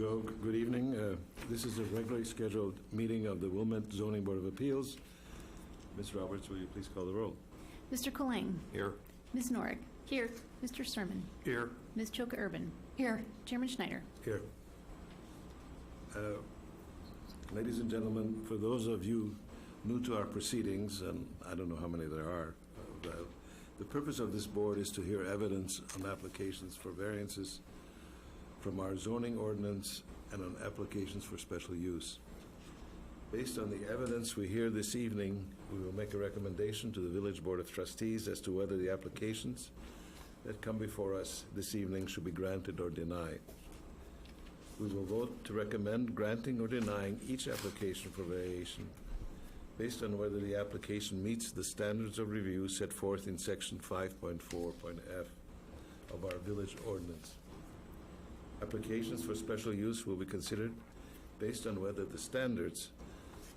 Good evening. This is a regularly scheduled meeting of the Wilmette Zoning Board of Appeals. Ms. Roberts, will you please call the roll? Mr. Colang. Here. Ms. Norick. Here. Mr. Sermon. Here. Ms. Choka Urban. Here. Chairman Schneider. Here. Ladies and gentlemen, for those of you new to our proceedings, and I don't know how many there are, the purpose of this board is to hear evidence on applications for variances from our zoning ordinance and on applications for special use. Based on the evidence we hear this evening, we will make a recommendation to the Village Board of Trustees as to whether the applications that come before us this evening should be granted or denied. We will vote to recommend granting or denying each application for variation based on whether the application meets the standards of review set forth in section 5.4.f of our village ordinance. Applications for special use will be considered based on whether the standards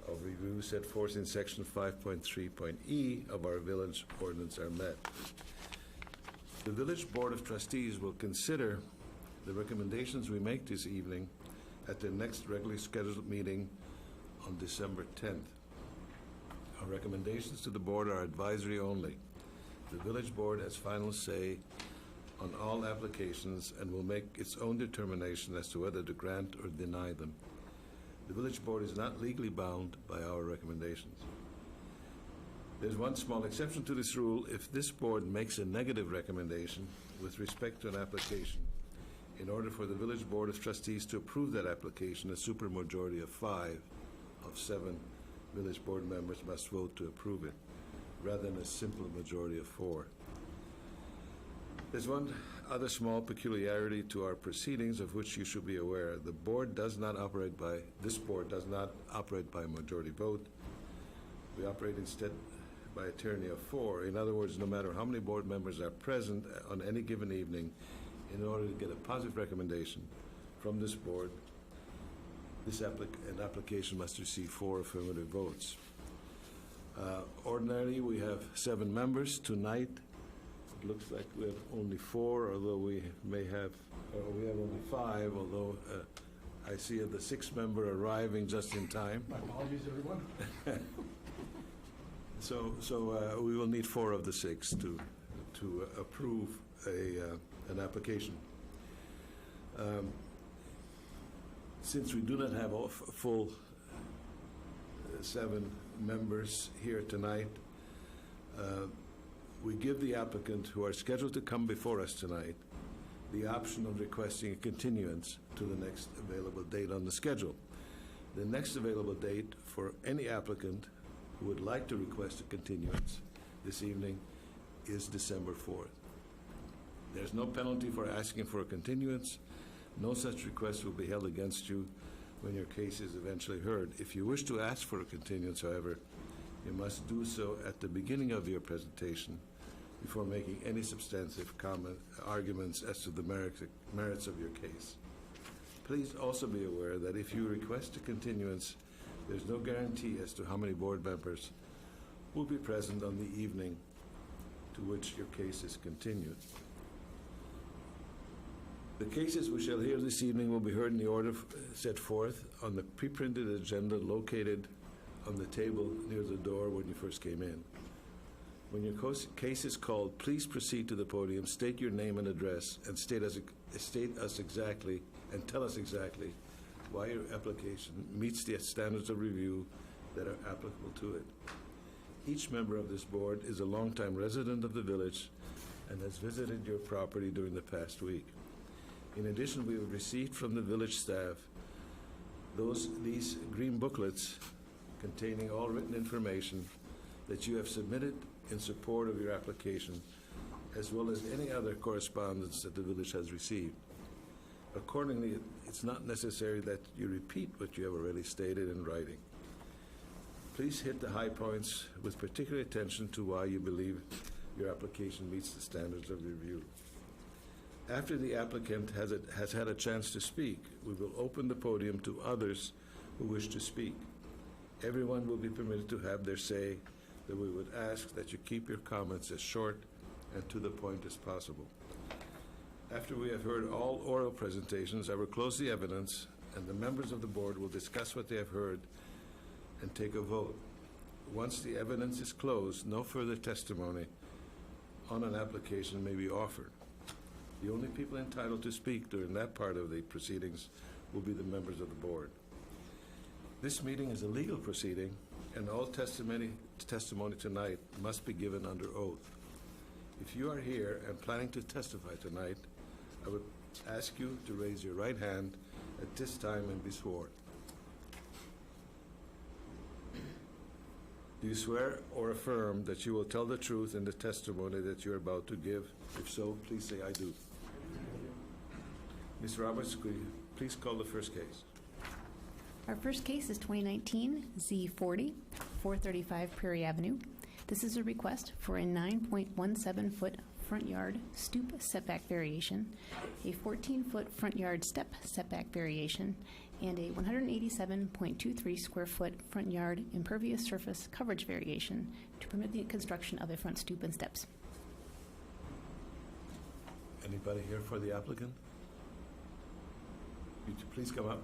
of review set forth in section 5.3.e of our village ordinance are met. The Village Board of Trustees will consider the recommendations we make this evening at the next regularly scheduled meeting on December 10th. Our recommendations to the board are advisory only. The Village Board has final say on all applications and will make its own determination as to whether to grant or deny them. The Village Board is not legally bound by our recommendations. There's one small exception to this rule. If this board makes a negative recommendation with respect to an application, in order for the Village Board of Trustees to approve that application, a supermajority of 5 of 7 Village Board members must vote to approve it, rather than a simple majority of 4. There's one other small peculiarity to our proceedings of which you should be aware. This board does not operate by a majority vote. We operate instead by a tyranny of 4. In other words, no matter how many board members are present on any given evening, in order to get a positive recommendation from this board, an application must receive 4 affirmative votes. Ordinarily, we have 7 members. Tonight, it looks like we have only 4, although we have only 5, although I see the 6th member arriving just in time. My apologies, everyone. So we will need 4 of the 6 to approve an application. Since we do not have a full 7 members here tonight, we give the applicant who are scheduled to come before us tonight the option of requesting a continuance to the next available date on the schedule. The next available date for any applicant who would like to request a continuance this evening is December 4th. There's no penalty for asking for a continuance. No such request will be held against you when your case is eventually heard. If you wish to ask for a continuance, however, you must do so at the beginning of your presentation before making any substantive arguments as to the merits of your case. Please also be aware that if you request a continuance, there's no guarantee as to how many board members will be present on the evening to which your case is continued. The cases we shall hear this evening will be heard in the order set forth on the pre-printed agenda located on the table near the door when you first came in. When your case is called, please proceed to the podium, state your name and address, and tell us exactly why your application meets the standards of review that are applicable to it. Each member of this board is a longtime resident of the village and has visited your property during the past week. In addition, we have received from the village staff these green booklets containing all written information that you have submitted in support of your application, as well as any other correspondence that the village has received. Accordingly, it's not necessary that you repeat what you have already stated in writing. Please hit the high points with particular attention to why you believe your application meets the standards of review. After the applicant has had a chance to speak, we will open the podium to others who wish to speak. Everyone will be permitted to have their say, though we would ask that you keep your comments as short and to the point as possible. After we have heard all oral presentations, I will close the evidence and the members of the board will discuss what they have heard and take a vote. Once the evidence is closed, no further testimony on an application may be offered. The only people entitled to speak during that part of the proceedings will be the members of the board. This meeting is a legal proceeding, and all testimony tonight must be given under oath. If you are here and planning to testify tonight, I would ask you to raise your right hand at this time and be sworn. Do you swear or affirm that you will tell the truth in the testimony that you are about to give? If so, please say, I do. Ms. Roberts, could you please call the first case? Our first case is 2019 Z40, 435 Prairie Avenue. This is a request for a 9.17-foot front yard stoop setback variation, a 14-foot front yard step setback variation, and a 187.23 square foot front yard impervious surface coverage variation to permit the construction of a front stoop and steps. Anybody here for the applicant? Would you please come up?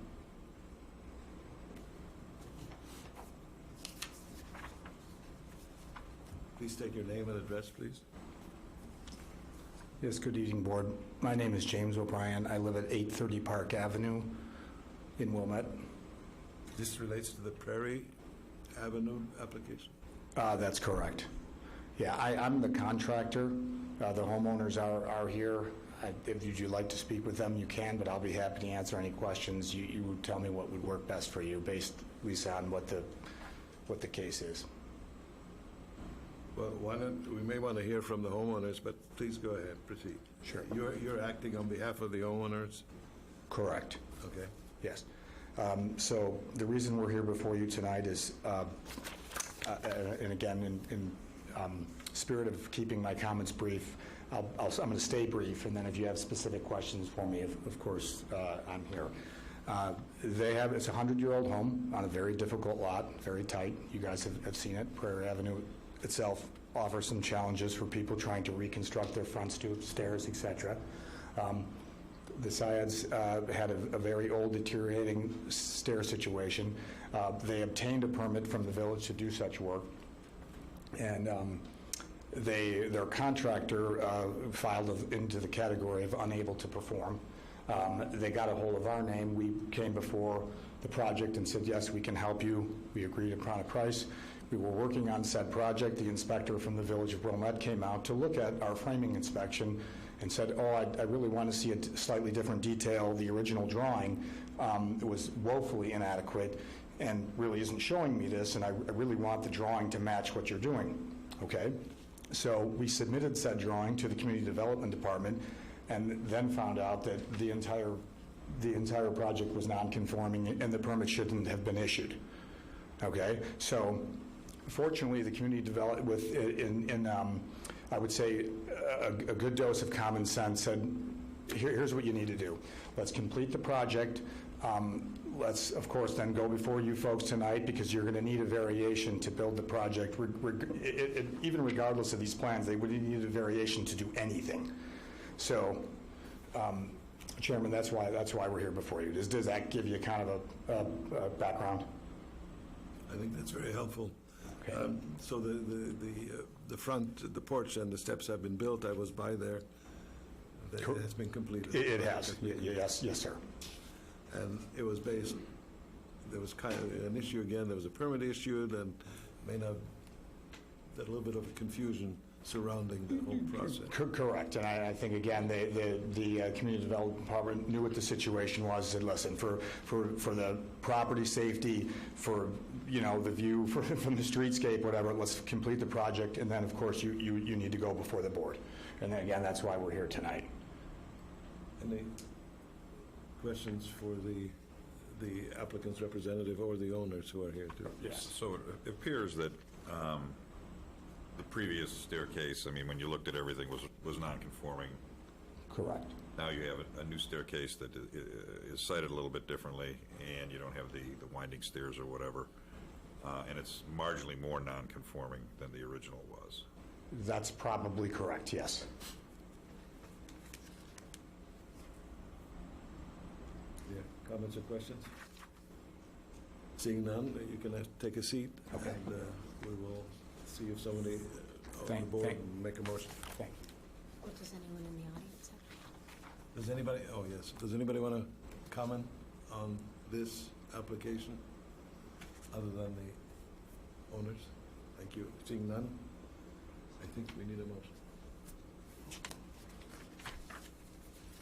Please state your name and address, please. Yes, good evening, Board. My name is James O'Brien. I live at 830 Park Avenue in Wilmette. This relates to the Prairie Avenue application? That's correct. Yeah, I'm the contractor. The homeowners are here. If you'd like to speak with them, you can, but I'll be happy to answer any questions. You would tell me what would work best for you based, Lisa, on what the case is. Well, we may want to hear from the homeowners, but please go ahead, proceed. Sure. You're acting on behalf of the homeowners? Correct. Okay. Yes. So the reason we're here before you tonight is, and again, in spirit of keeping my comments brief, I'm going to stay brief, and then if you have specific questions for me, of course, I'm here. It's a 100-year-old home on a very difficult lot, very tight. You guys have seen it. Prairie Avenue itself offers some challenges for people trying to reconstruct their front stoops, stairs, etc. The Syeds had a very old, deteriorating stair situation. They obtained a permit from the village to do such work, and their contractor filed into the category of unable to perform. They got a hold of our name. We came before the project and said, yes, we can help you. We agreed upon a price. We were working on said project. The inspector from the village of Wilmette came out to look at our framing inspection and said, I really want to see a slightly different detail. The original drawing was woefully inadequate and really isn't showing me this, and I really want the drawing to match what you're doing. Okay? So we submitted said drawing to the Community Development Department and then found out that the entire project was non-conforming and the permit shouldn't have been issued. Okay? So fortunately, the community developed I would say, a good dose of common sense said, here's what you need to do. Let's complete the project. Let's, of course, then go before you folks tonight because you're going to need a variation to build the project. Even regardless of these plans, they would need a variation to do anything. So, Chairman, that's why we're here before you. Does that give you kind of a background? I think that's very helpful. Okay. So the front, the porch and the steps have been built. I was by there. It has been completed. It has. Yes, sir. And it was based, there was kind of an issue again. There was a permit issued and may have a little bit of confusion surrounding the whole process. Correct. And I think, again, the Community Development Department knew what the situation was, said, listen, for the property safety, for, the view from the streetscape, whatever, let's complete the project, and then, of course, you need to go before the board. And then, again, that's why we're here tonight. Any questions for the applicant's representative or the owners who are here too? Yes. So it appears that the previous staircase, when you looked at everything, was non-conforming. Correct. Now you have a new staircase that is sited a little bit differently, and you don't have the winding stairs or whatever, and it's marginally more non-conforming than the original was. That's probably correct, yes. Yeah. Comments or questions? Seeing none, you can take a seat. Okay. And we will see if somebody on the Thank- board thank- will make a motion. Thank you. What does anyone in the audience have? Does anybody, oh yes, does anybody want to comment on this application other than the owners? Thank you. Seeing none, I think we need a motion.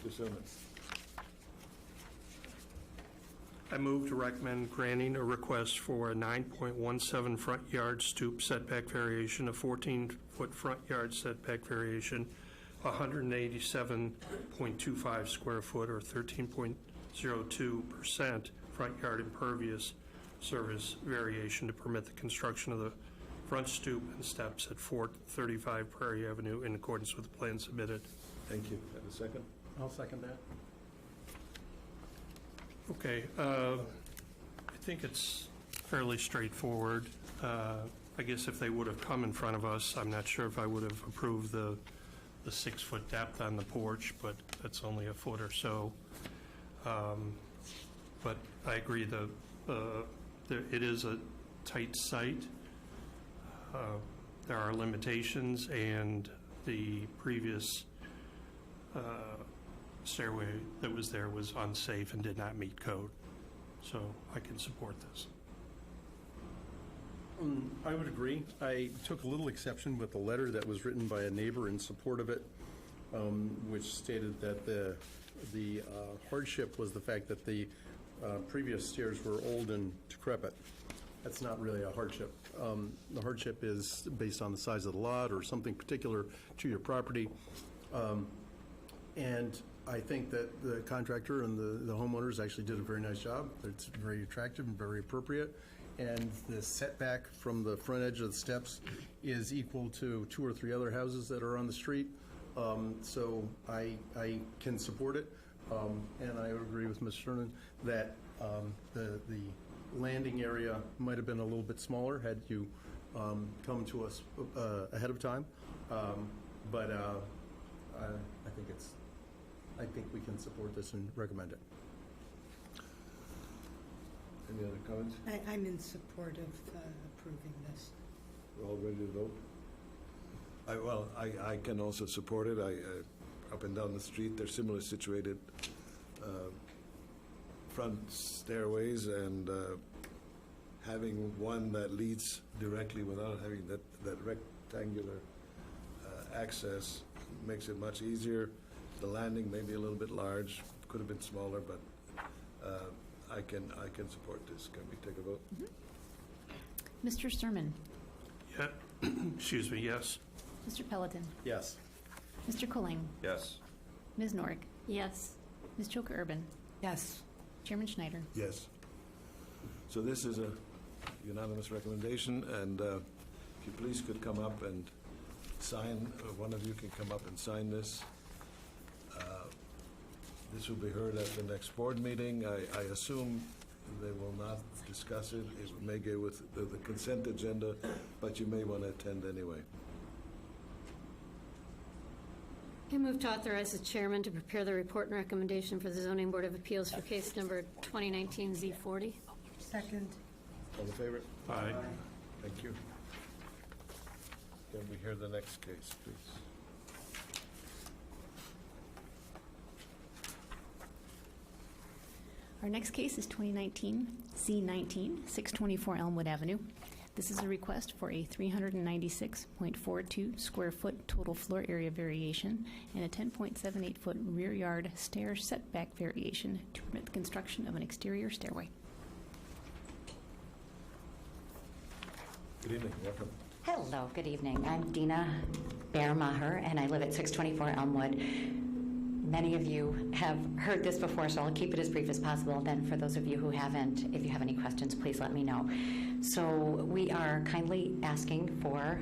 Mr. Sermon. I move to recommend granting a request for a 9.17 front yard stoop setback variation, a 14-foot front yard setback variation, 187.25 square foot or 13.02% front yard impervious surface variation to permit the construction of the front stoop and steps at 435 Prairie Avenue in accordance with the plan submitted. Thank you. Have a second? I'll second that. Okay, I think it's fairly straightforward. I guess if they would have come in front of us, I'm not sure if I would have approved the 6-foot depth on the porch, but that's only a foot or so. But I agree it is a tight site. There are limitations, and the previous stairway that was there was unsafe and did not meet code. So I can support this. I would agree. I took a little exception with the letter that was written by a neighbor in support of it, which stated that the hardship was the fact that the previous stairs were old and decrepit. That's not really a hardship. The hardship is based on the size of the lot or something particular to your property. And I think that the contractor and the homeowners actually did a very nice job. It's very attractive and very appropriate. And the setback from the front edge of the steps is equal to 2 or 3 other houses that are on the street. So I can support it. And I would agree with Mr. Cernan that the landing area might have been a little bit smaller had you come to us ahead of time. But I think we can support this and recommend it. Any other comments? I'm in support of approving this. We're all ready to vote? I can also support it. Up and down the street, they're similar situated front stairways, and having one that leads directly without having that rectangular access makes it much easier. The landing may be a little bit large, could have been smaller, but I can support this. Can we take a vote? Mm-hmm. Mr. Sermon, Yeah, excuse me, yes. Mr. Pelletin, Yes. Mr. Colling, Yes. Ms. Norick, Yes. Ms. Joker Urban, Yes. Chairman Schneider. Yes. So this is a unanimous recommendation, and if you please could come up and sign, one of you can come up and sign this. This will be heard at the next board meeting. I assume they will not discuss it. It may go with the consent agenda, but you may want to attend anyway. I move to authorize the chairman to prepare the report and recommendation for the Zoning Board of Appeals for case number 2019 Z40. Second. All in favor? Aye. Thank you. Can we hear the next case, please? Our next case is 2019 Z19, 624 Elmwood Avenue. This is a request for a 396.42 square foot total floor area variation and a 10.78 foot rear yard stair setback variation to permit the construction of an exterior stairway. Good evening, welcome. Hello, good evening. I'm Dina Bearmacher, and I live at 624 Elmwood. Many of you have heard this before, so I'll keep it as brief as possible. Then for those of you who haven't, if you have any questions, please let me know. So we are kindly asking for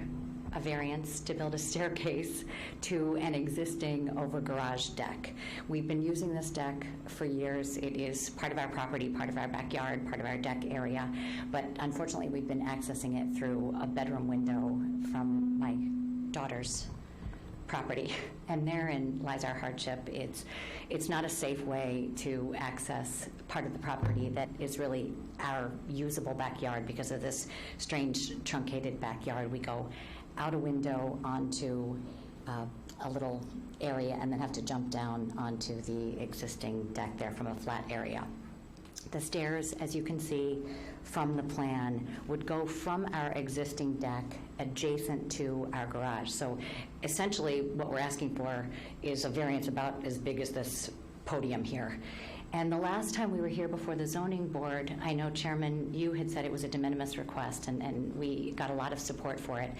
a variance to build a staircase to an existing over-garage deck. We've been using this deck for years. It is part of our property, part of our backyard, part of our deck area, but unfortunately we've been accessing it through a bedroom window from my daughter's property, and therein lies our hardship. It's not a safe way to access part of the property that is really our usable backyard because of this strange truncated backyard. We go out a window onto a little area and then have to jump down onto the existing deck there from a flat area. The stairs, as you can see from the plan, would go from our existing deck adjacent to our garage. So essentially what we're asking for is a variance about as big as this podium here. And the last time we were here before the zoning board, I know, Chairman, you had said it was a de minimis request, and we got a lot of support for it.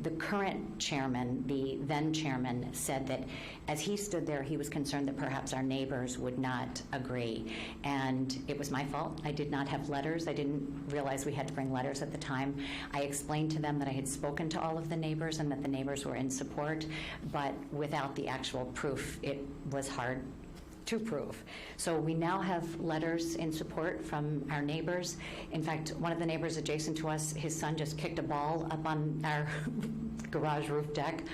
The current chairman, the then chairman, said that as he stood there, he was concerned that perhaps our neighbors would not agree. And it was my fault. I did not have letters. I didn't realize we had to bring letters at the time. I explained to them that I had spoken to all of the neighbors and that the neighbors were in support, but without the actual proof, it was hard to prove. So we now have letters in support from our neighbors. In fact, one of the neighbors adjacent to us, his son just kicked a ball up on our garage roof deck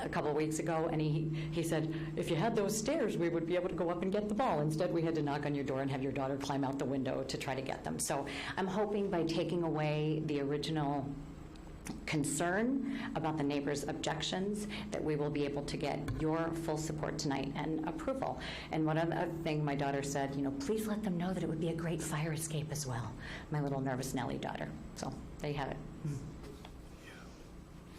a couple of weeks ago, and he said, if you had those stairs, we would be able to go up and get the ball. Instead, we had to knock on your door and have your daughter climb out the window to try to get them. So I'm hoping by taking away the original concern about the neighbors' objections that we will be able to get your full support tonight and approval. And one other thing my daughter said, please let them know that it would be a great fire escape as well. My little nervous Nellie daughter. So there you have it.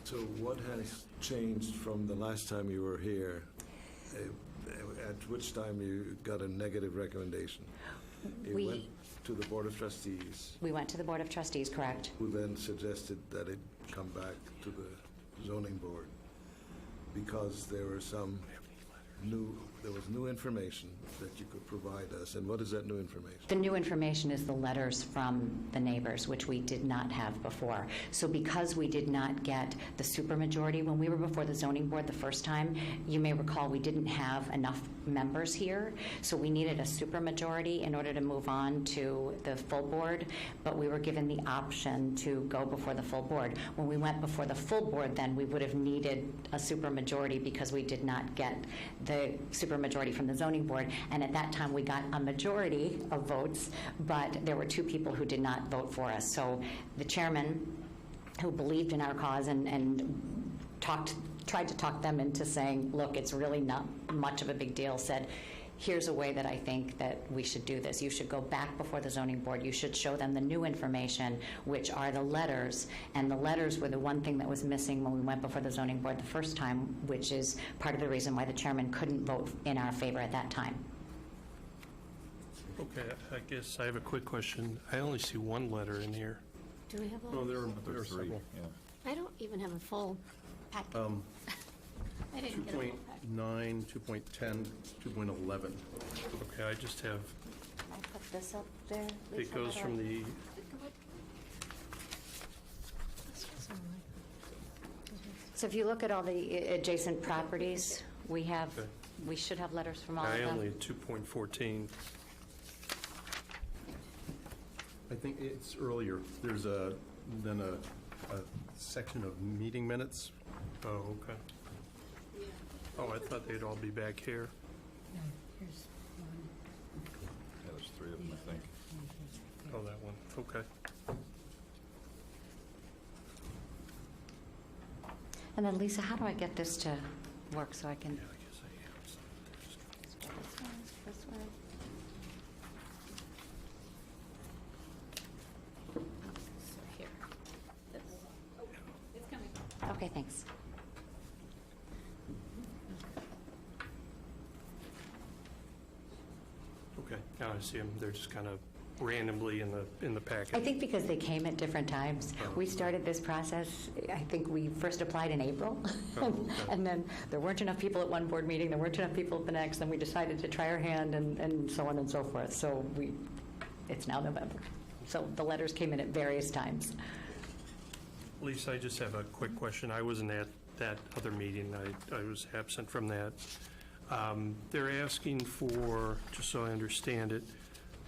So what has changed from the last time you were here, at which time you got a negative recommendation? You went to the Board of Trustees. We went to the Board of Trustees, correct. Who then suggested that it come back to the zoning board because there was new information that you could provide us. And what is that new information? The new information is the letters from the neighbors, which we did not have before. So because we did not get the supermajority, when we were before the zoning board the first time, you may recall we didn't have enough members here, so we needed a supermajority in order to move on to the full board, but we were given the option to go before the full board. When we went before the full board, then we would have needed a supermajority because we did not get the supermajority from the zoning board, and at that time we got a majority of votes, but there were 2 people who did not vote for us. So the chairman, who believed in our cause and tried to talk them into saying, look, it's really not much of a big deal, said, here's a way that I think that we should do this. You should go back before the zoning board. You should show them the new information, which are the letters. And the letters were the one thing that was missing when we went before the zoning board the first time, which is part of the reason why the chairman couldn't vote in our favor at that time. Okay, I guess I have a quick question. I only see one letter in here. Do we have Oh, one? there are Three, several. yeah. I don't even have a full packet. I didn't get a full packet. 2.9, 2.10, 2.11. Okay, I just have, I put this up there. it goes from the, So if you look at all the adjacent properties, we should have letters from all of I them. only 2.14. I think it's earlier. There's then a section of meeting minutes. Oh, okay. Oh, I thought they'd all be back here. No, here's one. Yeah, there's 3 of them, I think. Oh, that one, okay. And then, Lisa, how do I get this to work so I can... Yeah, I guess I have some. This one. So here. This. Oh, it's coming. Okay, thanks. Okay, now I see them. They're just kind of randomly in the packet. I think because they came at different times. We started this process, I think we first applied in April. Oh, okay. And then there weren't enough people at one board meeting, there weren't enough people at the next, then we decided to try our hand and so on and so forth. So it's now November. So the letters came in at various times. Lisa, I just have a quick question. I wasn't at that other meeting. I was absent from that. They're asking for, just so I understand it,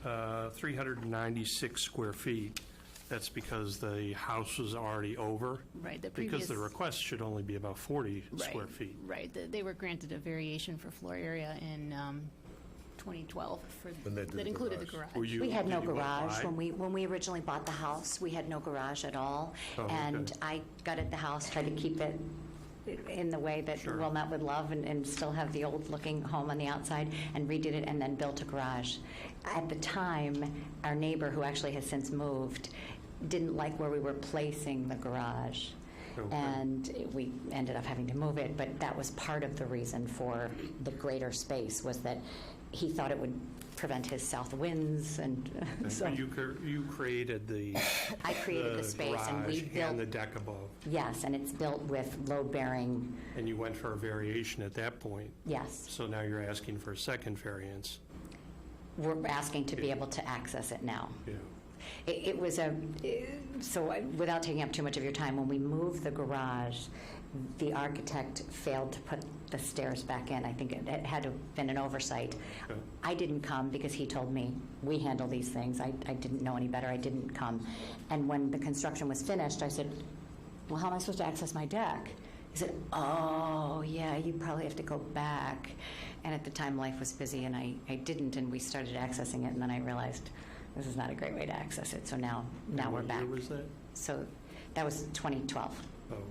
396 square feet. That's because the house was already over? Right, the Because the previous- request should only be about 40 square Right, feet. Right. They were granted a variation for floor area in 2012 When they did that the included the garage. garage. Were you- We had no did you garage. apply? When we originally bought the house, we had no garage at all. Oh, okay. And I gutted the house, tried to keep it in the way that Sure. Wilmette would love and still have the old-looking home on the outside, and redid it and then built a garage. At the time, our neighbor, who actually has since moved, didn't like where we were placing the garage. Okay. And we ended up having to move it, but that was part of the reason for the greater space, was that he thought it would prevent his south winds, and so You created the I created the space, and we garage and the built, deck above, yes, and it's built with load-bearing, and you went for a variation at that point. yes. So now you're asking for a second variance. We're asking to be able to access it now. Yeah. It was without taking up too much of your time, when we moved the garage, the architect failed to put the stairs back in. I think it had to have been an oversight. Okay. I didn't come because he told me, we handle these things. I didn't know any better. I didn't come. And when the construction was finished, I said, well, how am I supposed to access my deck? He said, oh, yeah, you probably have to go back. And at the time, life was busy, and I didn't, and we started accessing it, and then I realized this is not a great way to access it. So now And we're back. What year was that? So that was 2012. Oh, okay.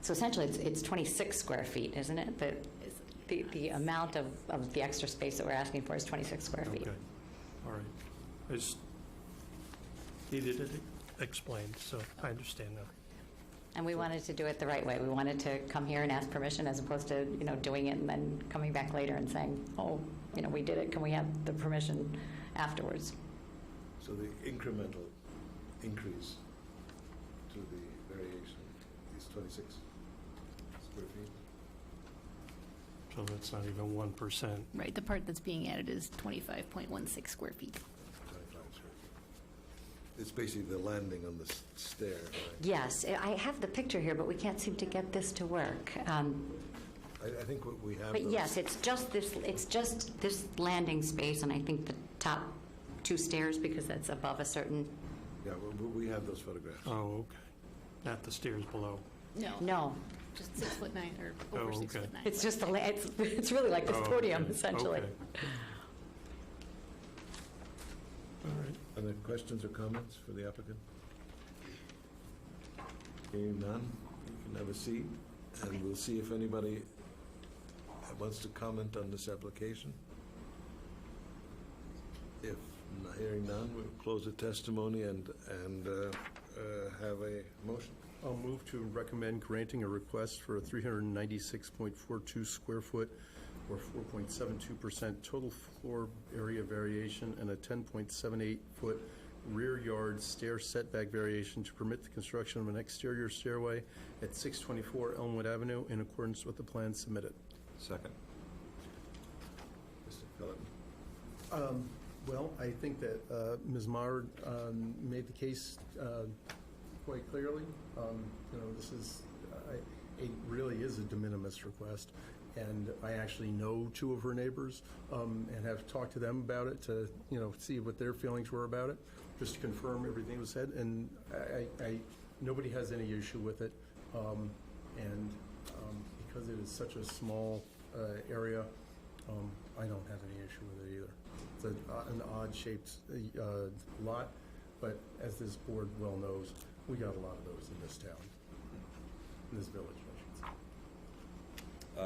So essentially, it's 26 square feet, isn't it? The amount of the extra space that we're asking for is 26 square feet. Okay. All right. I just needed it explained, so I understand now. And we wanted to do it the right way. We wanted to come here and ask permission, as opposed to, doing it and then coming back later and saying, oh, we did it, can we have the permission afterwards? So the incremental increase to the variation is 26 square feet? So that's not even 1%. Right, the part that's being added is 25.16 square feet. 25 square feet. It's basically the landing on the stair, right? Yes, I have the picture here, but we can't seem to get this to work. I think what we have. But those- yes, it's just this landing space, and I think the top two stairs, because that's above a certain, Yeah, we have those photographs. Oh, okay. Not the stairs below. no, Just 6'9" or over Oh, 6'9". okay. it's just it's really like this Oh, podium, okay. essentially. Okay. All right. Other questions or comments for the applicant? Hearing none, you can have a seat, and we'll see if anybody wants to comment on this application. If hearing none, we'll close the testimony and have a motion. I'll move to recommend granting a request for a 396.42 square foot or 4.72% total floor area variation and a 10.78 foot rear yard stair setback variation to permit the construction of an exterior stairway at 624 Elmwood Avenue in accordance with the plan submitted. Second. Mr. Pellet. Well, I think that Ms. Maher made the case quite clearly. This is, it really is a de minimis request, and I actually know two of her neighbors and have talked to them about it to, see what their feelings were about it, just to confirm everything was said, and nobody has any issue with it. And because it is such a small area, I don't have any issue with it either. It's an odd-shaped lot, but as this board well knows, we got a lot of those in this town, in this village, I should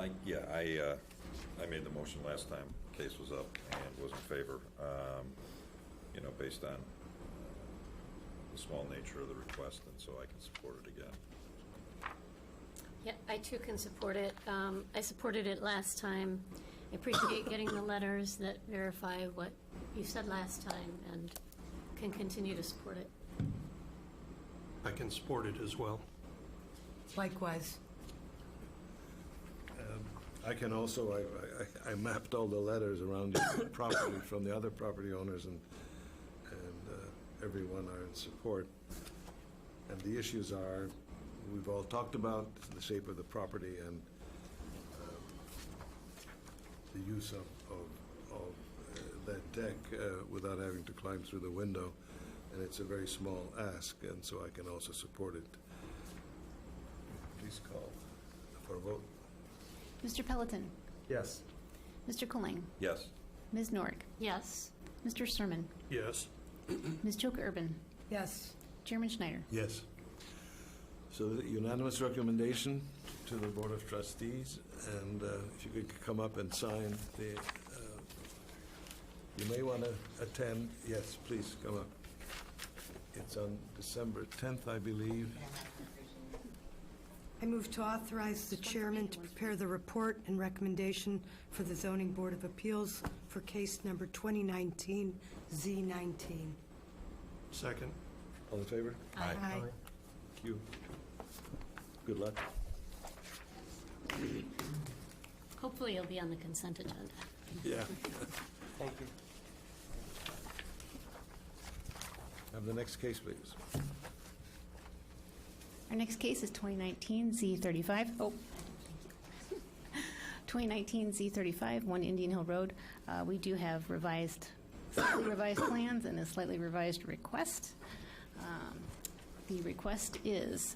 say. Yeah, I made the motion last time case was up and was in favor, based on the small nature of the request, and so I can support it again. Yeah, I too can support it. I supported it last time. I appreciate getting the letters that verify what you said last time, and can continue to support it. I can support it as well. Likewise. I can also, I mapped all the letters around your property from the other property owners, and everyone are in support. And the issues are, we've all talked about the shape of the property and the use of that deck without having to climb through the window. and it's a very small ask, and so I can also support it. Please call for a vote. Mr. Pelletin, Yes. Mr. Colang, Yes. Ms. Norick, Yes. Mr. Sermon, Yes. Ms. Joker Urban, Yes. Chairman Schneider. Yes. So the unanimous recommendation to the Board of Trustees, and if you could come up and sign the, you may want to attend, yes, please, come up. It's on December 10th, I believe. I move to authorize the chairman to prepare the report and recommendation for the Zoning Board of Appeals for case number 2019 Z19. Second. All in favor? Aye. Thank you. Good luck. Hopefully it'll be on the consent agenda. Yeah. Thank you. Have the next case, please. Our next case is 2019 Z35. 2019 Z35, 1 Indian Hill Road. We do have slightly revised plans and a slightly revised request. The request is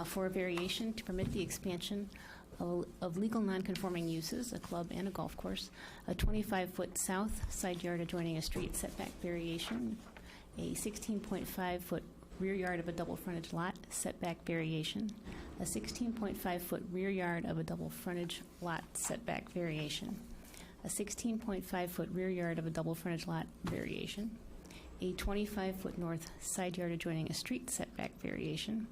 for a variation to permit the expansion of legal nonconforming uses, a club and a golf course, a 25-foot south side yard adjoining a street setback variation, a 16.5-foot rear yard of a double frontage lot setback variation, a 16.5-foot rear yard of a double frontage lot setback variation, a 16.5-foot rear yard of a double frontage lot variation, a 25-foot north side yard adjoining a street setback variation,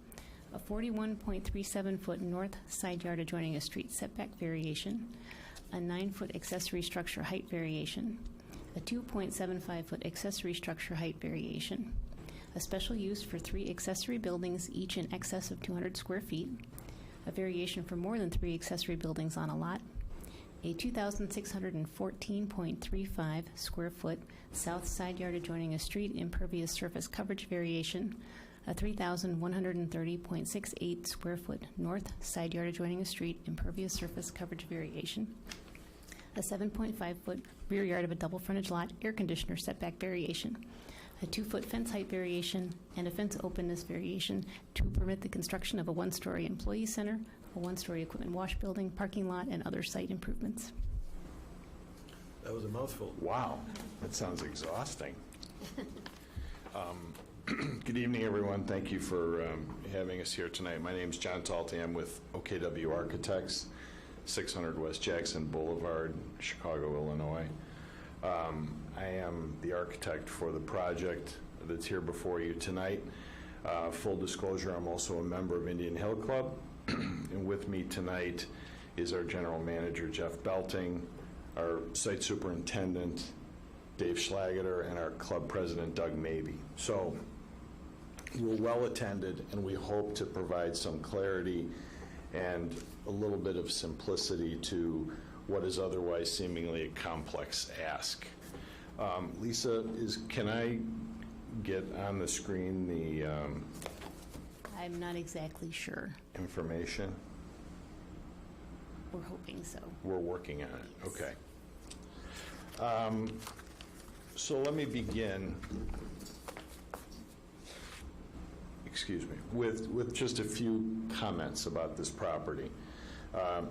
a 41.37-foot north side yard adjoining a street setback variation, a 9-foot accessory structure height variation, a 2.75-foot accessory structure height variation, a special use for 3 accessory buildings, each in excess of 200 square feet, a variation for more than 3 accessory buildings on a lot, a 2,614.35 square foot south side yard adjoining a street impervious surface coverage variation, a 3,130.68 square foot north side yard adjoining a street impervious surface coverage variation, a 7.5-foot rear yard of a double frontage lot air conditioner setback variation, a 2-foot fence height variation, and a fence openness variation to permit the construction of a 1-story employee center, a 1-story equipment wash building, parking lot, and other site improvements. That was a mouthful. Wow, that sounds exhausting. Good evening, everyone. Thank you for having us here tonight. My name is John Talty. I'm with OKW Architects, 600 West Jackson Boulevard, Chicago, Illinois. I am the architect for the project that's here before you tonight. Full disclosure, I'm also a member of Indian Hill Club. And with me tonight is our general manager, Jeff Belting, our site superintendent, Dave Schlageter, and our club president, Doug Mabey. So we're well attended, and we hope to provide some clarity and a little bit of simplicity to what is otherwise seemingly a complex ask. Lisa, can I get on the screen the I'm not exactly sure. information? We're hoping so. We're working on it. Okay. So let me begin, excuse me, with just a few comments about this property.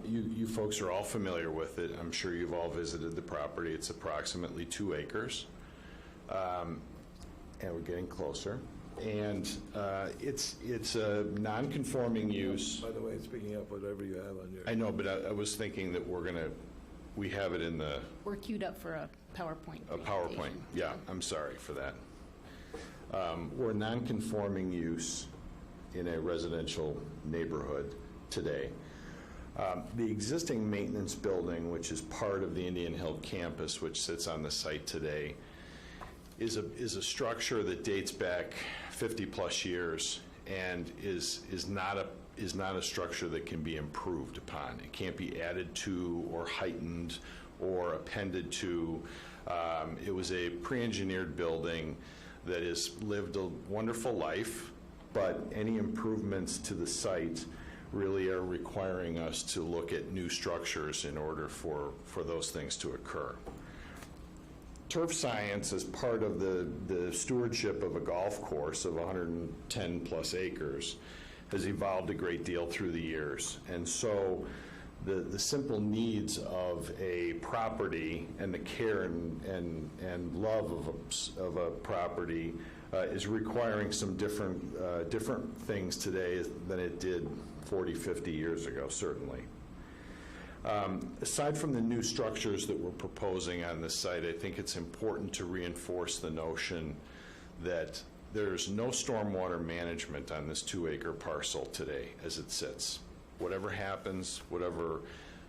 You folks are all familiar with it. I'm sure you've all visited the property. It's approximately 2 acres, and we're getting closer. And it's a non-conforming use. By the way, it's picking up whatever you have on your... I know, but I was thinking that we have it in the... We're queued up for a PowerPoint. A PowerPoint, presentation. yeah, I'm sorry for that. We're a non-conforming use in a residential neighborhood today. The existing maintenance building, which is part of the Indian Hill campus, which sits on the site today, is a structure that dates back 50-plus years and is not a structure that can be improved upon. It can't be added to or heightened or appended to. It was a pre-engineered building that has lived a wonderful life, but any improvements to the site really are requiring us to look at new structures in order for those things to occur. turf science, as part of the stewardship of a golf course of 110-plus acres, has evolved a great deal through the years. And so the simple needs of a property and the care and love of a property is requiring some different things today than it did 40, 50 years ago, certainly. Aside from the new structures that we're proposing on this site, I think it's important to reinforce the notion that there's no stormwater management on this 2-acre parcel today as it sits. Whatever happens, whatever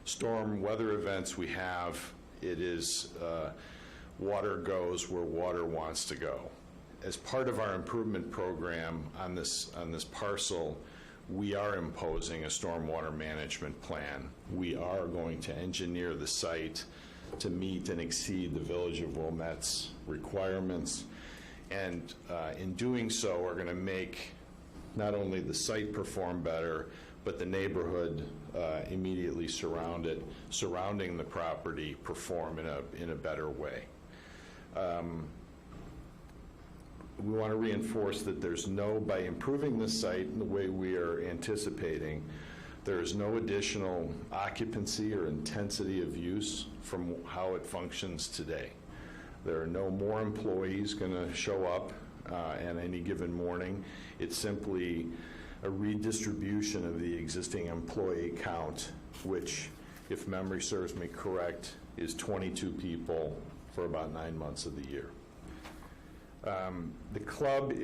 storm weather events we have, it is water goes where water wants to go. As part of our improvement program on this parcel, we are imposing a stormwater management plan. We are going to engineer the site to meet and exceed the Village of Wilmette's requirements. And in doing so, we're going to make not only the site perform better, but the neighborhood immediately surrounding the property perform in a better way. We want to reinforce that by improving this site in the way we are anticipating, there is no additional occupancy or intensity of use from how it functions today. There are no more employees going to show up on any given morning. It's simply a redistribution of the existing employee count, which, if memory serves me correct, is 22 people for about 9 months of the year. The club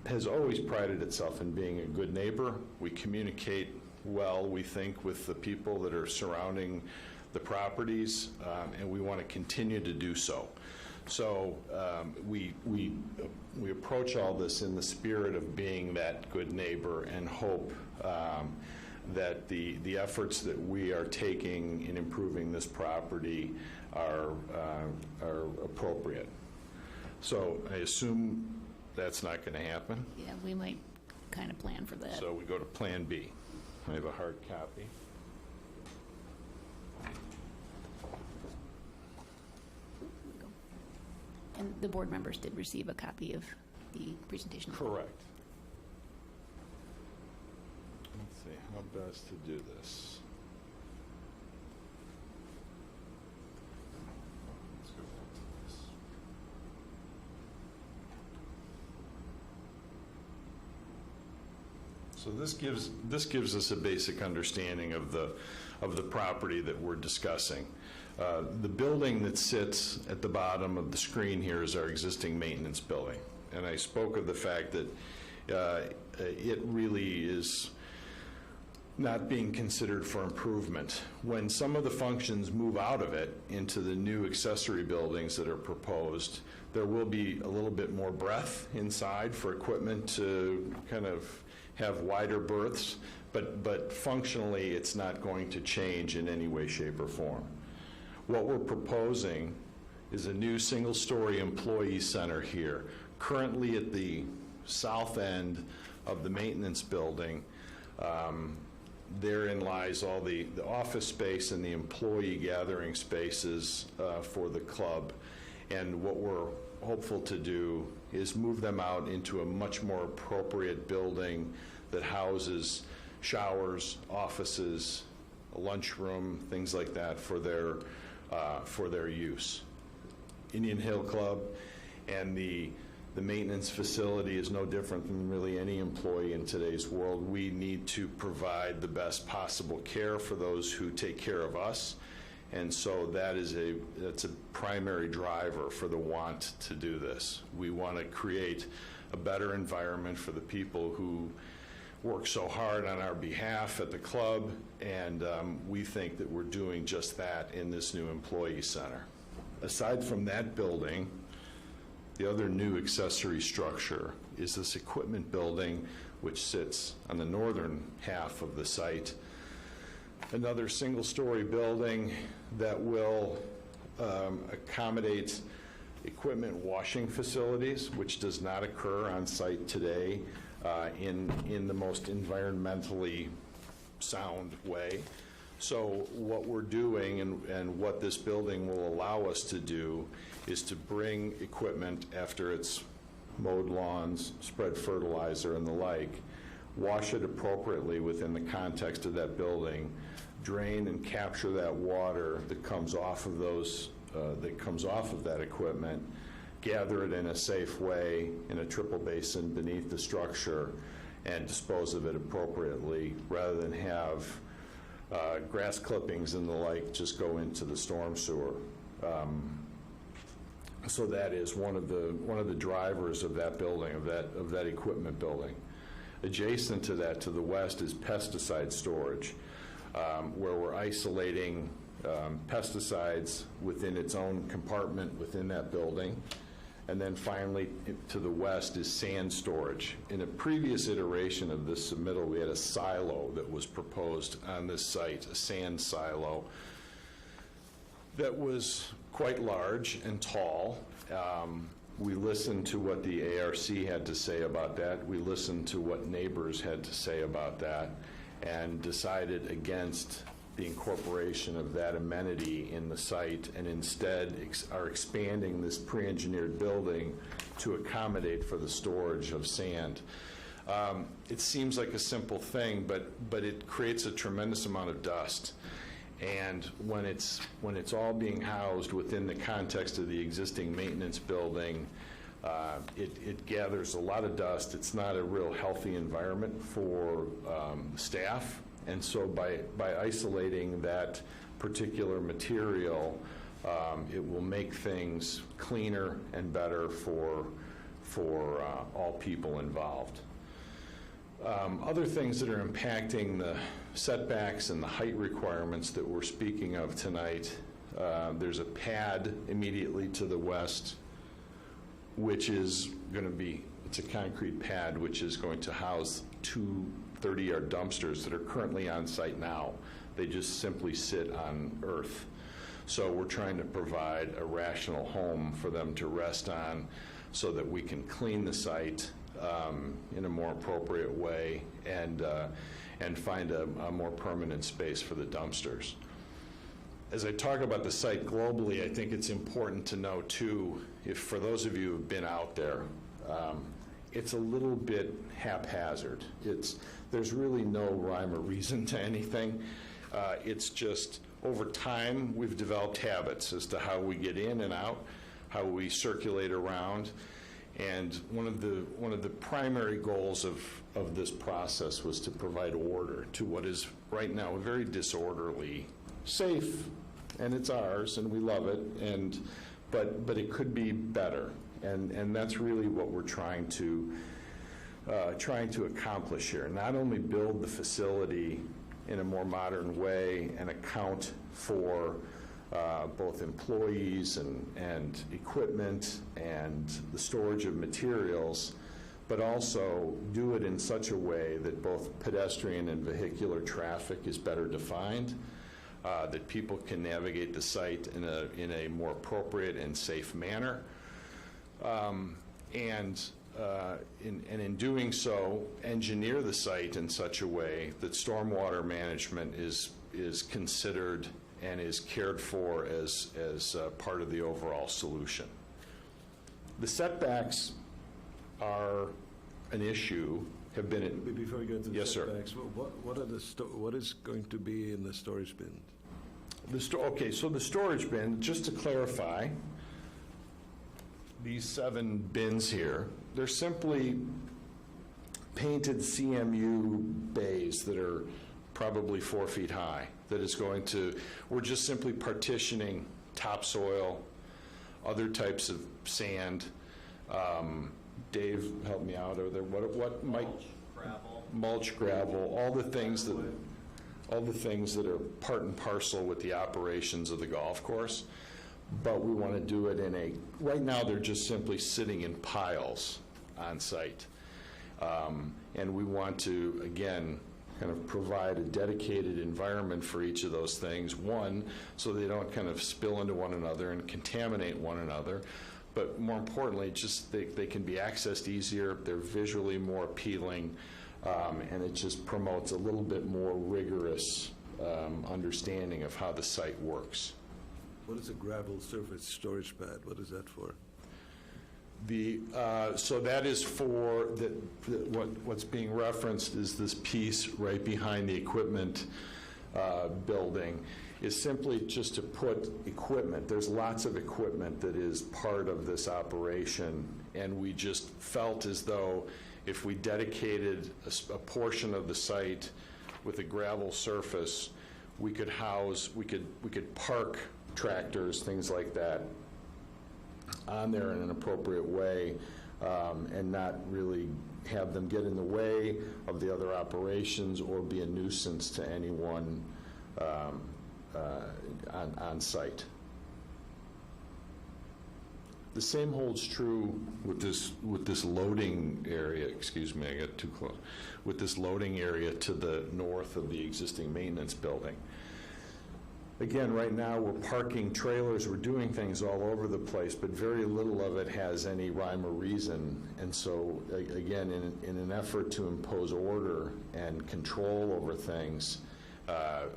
has always prided itself in being a good neighbor. We communicate well, we think, with the people that are surrounding the properties, and we want to continue to do so. So we approach all this in the spirit of being that good neighbor and hope that the efforts that we are taking in improving this property are appropriate. So I assume that's not going to happen. Yeah, we might kind of plan for that. So we go to Plan B. I have a hard copy. And the board members did receive a copy of the presentation. Correct. Let's see how best to do this. Let's go back to this. So this gives us a basic understanding of the property that we're discussing. The building that sits at the bottom of the screen here is our existing maintenance building. And I spoke of the fact that it really is not being considered for improvement. When some of the functions move out of it into the new accessory buildings that are proposed, there will be a little bit more breadth inside for equipment to kind of have wider berths, but functionally it's not going to change in any way, shape, or form. What we're proposing is a new single-story employee center here. Currently at the south end of the maintenance building, therein lies all the office space and the employee gathering spaces for the club. And what we're hopeful to do is move them out into a much more appropriate building that houses showers, offices, a lunchroom, things like that for their use. Indian Hill Club and the maintenance facility is no different than really any employee in today's world. We need to provide the best possible care for those who take care of us, and so that's a primary driver for the want to do this. We want to create a better environment for the people who work so hard on our behalf at the club, and we think that we're doing just that in this new employee center. Aside from that building, the other new accessory structure is this equipment building, which sits on the northern half of the site. Another single-story building that will accommodate equipment washing facilities, which does not occur on site today in the most environmentally sound way. So what we're doing and what this building will allow us to do is to bring equipment after it's mowed lawns, spread fertilizer and the like, wash it appropriately within the context of that building, drain and capture that water that comes off of that equipment, gather it in a safe way in a triple basin beneath the structure, and dispose of it appropriately, rather than have grass clippings and the like just go into the storm sewer. So that is one of the drivers of that building, of that equipment building. Adjacent to that, to the west, is pesticide storage, where we're isolating pesticides within its own compartment within that building. And then finally, to the west is sand storage. In a previous iteration of this submittal, we had a silo that was proposed on this site, a sand silo that was quite large and tall. We listened to what the ARC had to say about that. We listened to what neighbors had to say about that, and decided against the incorporation of that amenity in the site, and instead are expanding this pre-engineered building to accommodate for the storage of sand. It seems like a simple thing, but it creates a tremendous amount of dust. And when it's all being housed within the context of the existing maintenance building, it gathers a lot of dust. It's not a real healthy environment for staff. And so by isolating that particular material, it will make things cleaner and better for all people involved. Other things that are impacting the setbacks and the height requirements that we're speaking of tonight, there's a pad immediately to the west, which is going to be, it's a concrete pad which is going to house two 30-yard dumpsters that are currently on site now. They just simply sit on earth. So we're trying to provide a rational home for them to rest on so that we can clean the site in a more appropriate way and find a more permanent space for the dumpsters. As I talk about the site globally, I think it's important to know too, if for those of you who've been out there, it's a little bit haphazard. There's really no rhyme or reason to anything. It's just over time we've developed habits as to how we get in and out, how we circulate around. And one of the primary goals of this process was to provide order to what is right now a very disorderly, safe, and it's ours, and we love it, but it could be better, and that's really what we're trying to accomplish here. Not only build the facility in a more modern way and account for both employees and equipment and the storage of materials, but also do it in such a way that both pedestrian and vehicular traffic is better defined, that people can navigate the site in a more appropriate and safe manner, and in doing so, engineer the site in such a way that stormwater management is considered and is cared for as part of the overall solution. The setbacks are an issue, have been... Before we go into the Yes, sir. setbacks, what is going to be in the storage bin? Okay, so the storage bin, just to clarify, these 7 bins here, they're simply painted CMU bays that are probably 4 feet high. We're just simply partitioning topsoil, other types of sand. Dave, help me out. Are there what Mike? Mulch, gravel, all the things that are part and parcel with the operations of the golf course. But we want to do it right now they're just simply sitting in piles on site. And we want to, again, kind of provide a dedicated environment for each of those things. One, so they don't kind of spill into one another and contaminate one another. But more importantly, just they can be accessed easier, they're visually more appealing, and it just promotes a little bit more rigorous understanding of how the site works. What is a gravel surface storage pad? What is that for? So that is for, what's being referenced is this piece right behind the equipment building, is simply just to put equipment. There's lots of equipment that is part of this operation, and we just felt as though if we dedicated a portion of the site with a gravel surface, we could park tractors, things like that, on there in an appropriate way, and not really have them get in the way of the other operations or be a nuisance to anyone on site. The same holds true with this loading area. Excuse me, I got too close. With this loading area to the north of the existing maintenance building. Again, right now we're parking trailers, we're doing things all over the place, but very little of it has any rhyme or reason. And so, again, in an effort to impose order and control over things,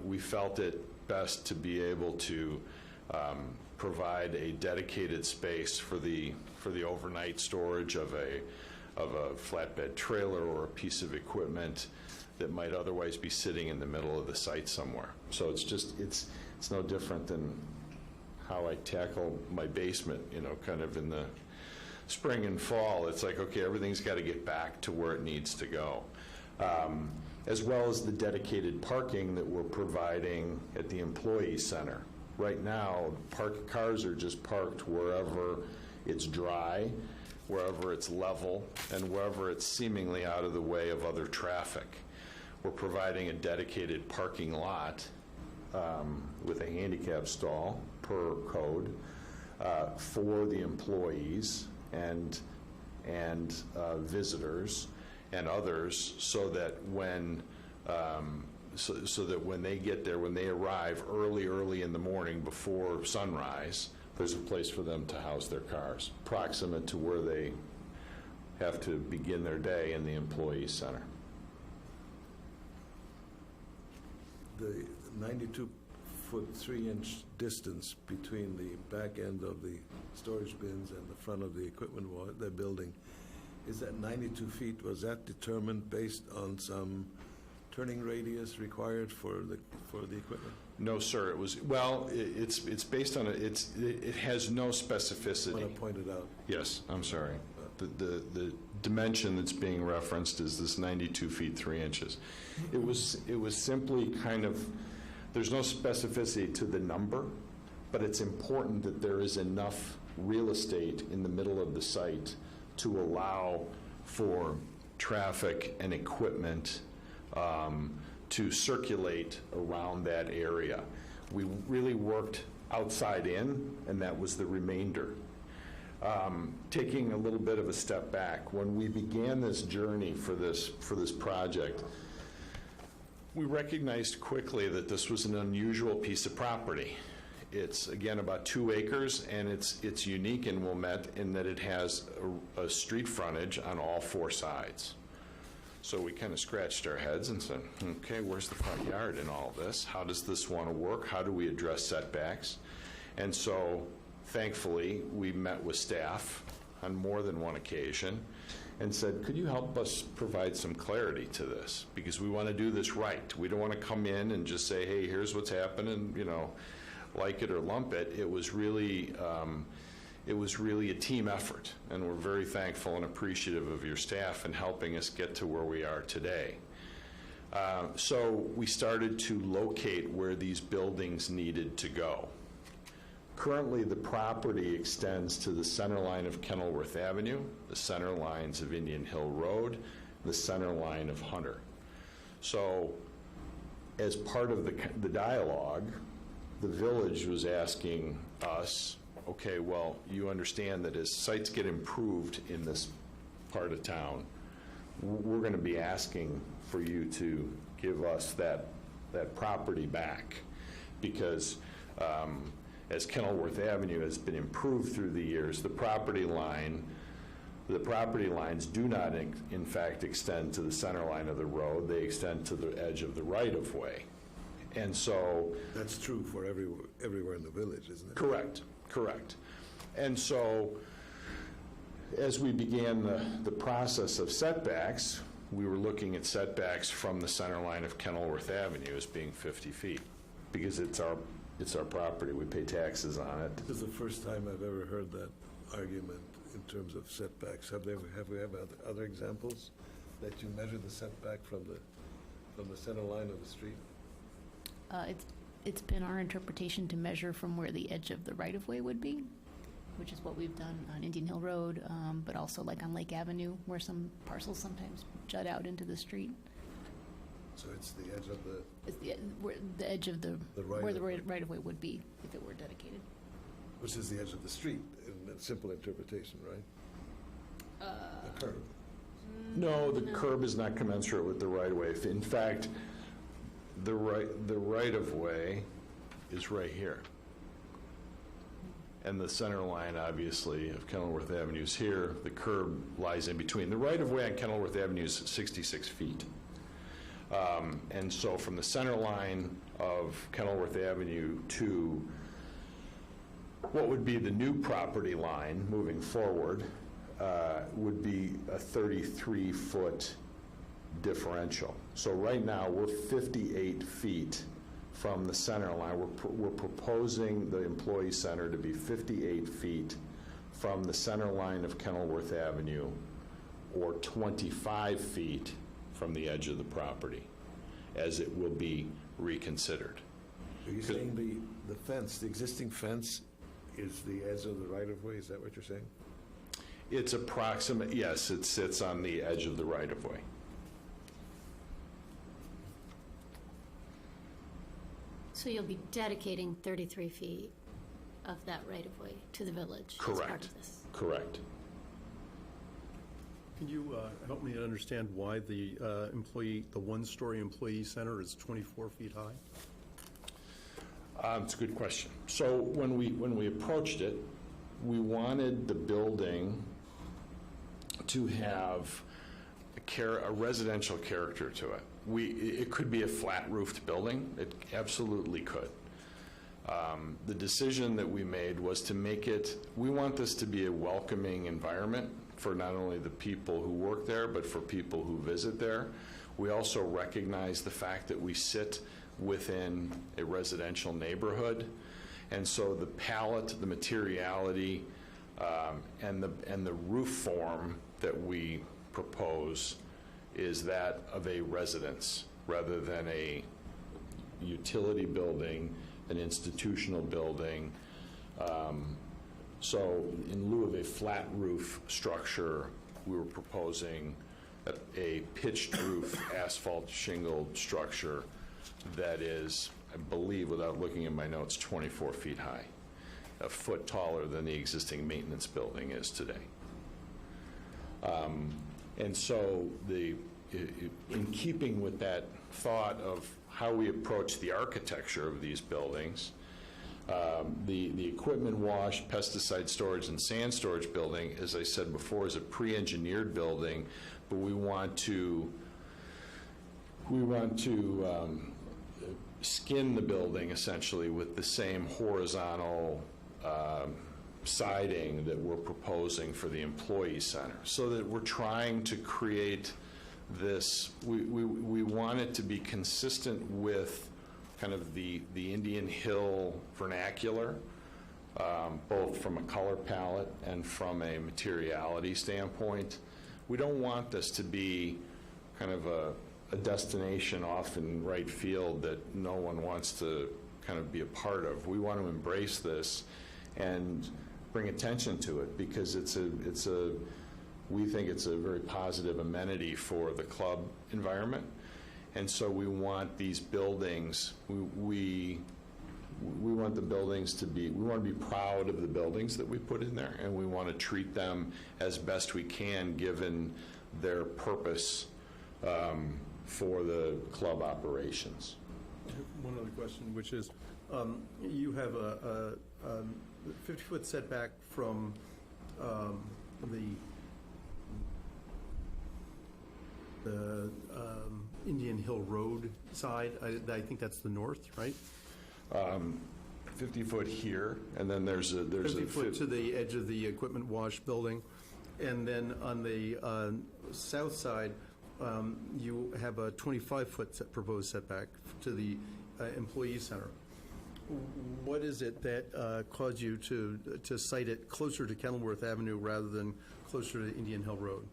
we felt it best to be able to provide a dedicated space for the overnight storage of a flatbed trailer or a piece of equipment that might otherwise be sitting in the middle of the site somewhere. So it's no different than how I tackle my basement, kind of in the spring and fall. It's like, okay, everything's got to get back to where it needs to go. As well as the dedicated parking that we're providing at the employee center. Right now, cars are just parked wherever it's dry, wherever it's level, and wherever it's seemingly out of the way of other traffic. We're providing a dedicated parking lot with a handicap stall per code for the employees and visitors and others, so that when they get there, when they arrive early in the morning before sunrise, there's a place for them to house their cars, proximate to where they have to begin their day in the employee center. The 92-foot, 3-inch distance between the back end of the storage bins and the front of the equipment wall, the building, is that 92 feet, was that determined based on some turning radius required for the equipment? No, sir. It was, well, it's based on, it has no specificity. What I pointed out. Yes, I'm sorry. The dimension that's being referenced is this 92 feet 3 inches. It was simply kind of, there's no specificity to the number, but it's important that there is enough real estate in the middle of the site to allow for traffic and equipment to circulate around that area. We really worked outside in, and that was the remainder. Taking a little bit of a step back, when we began this journey for this project, we recognized quickly that this was an unusual piece of property. It's, again, about 2 acres, and it's unique in Wilmette in that it has a street frontage on all 4 sides. So we kind of scratched our heads and said, okay, where's the front yard in all this? How does this want to work? How do we address setbacks? And so, thankfully, we met with staff on more than one occasion and said, could you help us provide some clarity to this? Because we want to do this right. We don't want to come in and just say, hey, here's what's happening, like it or lump it. It was really a team effort, and we're very thankful and appreciative of your staff in helping us get to where we are today. So we started to locate where these buildings needed to go. Currently, the property extends to the center line of Kenilworth Avenue, the center lines of Indian Hill Road, the center line of Hunter. So as part of the dialogue, the village was asking us, okay, well, you understand that as sites get improved in this part of town, we're going to be asking for you to give us that property back, because as Kenilworth Avenue has been improved through the years, the property lines do not, in fact, extend to the center line of the road. They extend to the edge of the right-of-way. And so That's true for everywhere in the village, isn't it? correct, correct. And so, as we began the process of setbacks, we were looking at setbacks from the center line of Kenilworth Avenue as being 50 feet, because it's our property, we pay taxes on it. This is the first time I've ever heard that argument in terms of setbacks. Have we have other examples that you measure the setback from the center line of the street? It's been our interpretation to measure from where the edge of the right-of-way would be, which is what we've done on Indian Hill Road, but also like on Lake Avenue, where some parcels sometimes jut out into the street. So it's the edge of the, It's where the edge of where the right-of-way. right-of-way would be if it were dedicated. which is the edge of the street, in a simple interpretation, right? The curb. No, the curb is not commensurate with the right-of-way. In fact, the right-of-way is right here. And the center line, obviously, of Kenilworth Avenue is here. The curb lies in between. The right-of-way on Kenilworth Avenue is 66 feet. And so from the center line of Kenilworth Avenue to what would be the new property line moving forward would be a 33-foot differential. So right now, we're 58 feet from the center line. We're proposing the employee center to be 58 feet from the center line of Kenilworth Avenue, or 25 feet from the edge of the property, as it will be reconsidered. Are you saying the fence, the existing fence, is the edge of the right-of-way? Is that what you're saying? It's approximate, yes, it sits on the edge of the right-of-way. So you'll be dedicating 33 feet of that right-of-way to the village as part Correct. of this? Correct. Can you help me understand why the one-story employee center is 24 feet high? It's a good question. So when we approached it, we wanted the building to have a residential character to it. It could be a flat-roofed building. It absolutely could. The decision that we made was to make it, we want this to be a welcoming environment for not only the people who work there, but for people who visit there. We also recognize the fact that we sit within a residential neighborhood, and so the palette, the materiality, and the roof form that we propose is that of a residence rather than a utility building, an institutional building. So in lieu of a flat roof structure, we were proposing a pitched roof asphalt shingled structure that is, I believe, without looking at my notes, 24 feet high, a foot taller than the existing maintenance building is today. And so in keeping with that thought of how we approach the architecture of these buildings, the equipment wash, pesticide storage, and sand storage building, as I said before, is a pre-engineered building, but we want to skin the building essentially with the same horizontal siding that we're proposing for the employee center, so that we're trying to create this, we want it to be consistent with kind of the Indian Hill vernacular, both from a color palette and from a materiality standpoint. We don't want this to be kind of a destination off in right field that no one wants to kind of be a part of. We want to embrace this and bring attention to it, because we think it's a very positive amenity for the club environment. And so we want these buildings, we want the buildings to be, we want to be proud of the buildings that we put in there, and we want to treat them as best we can given their purpose for the club operations. One other question, which is, you have a 50-foot setback from the Indian Hill Road side. I think that's the north, right? 50-foot here, and then there's a... 50 foot to the edge of the equipment wash building. And then on the south side, you have a 25-foot proposed setback to the employee center. What is it that caused you to site it closer to Kenilworth Avenue rather than closer to Indian Hill Road?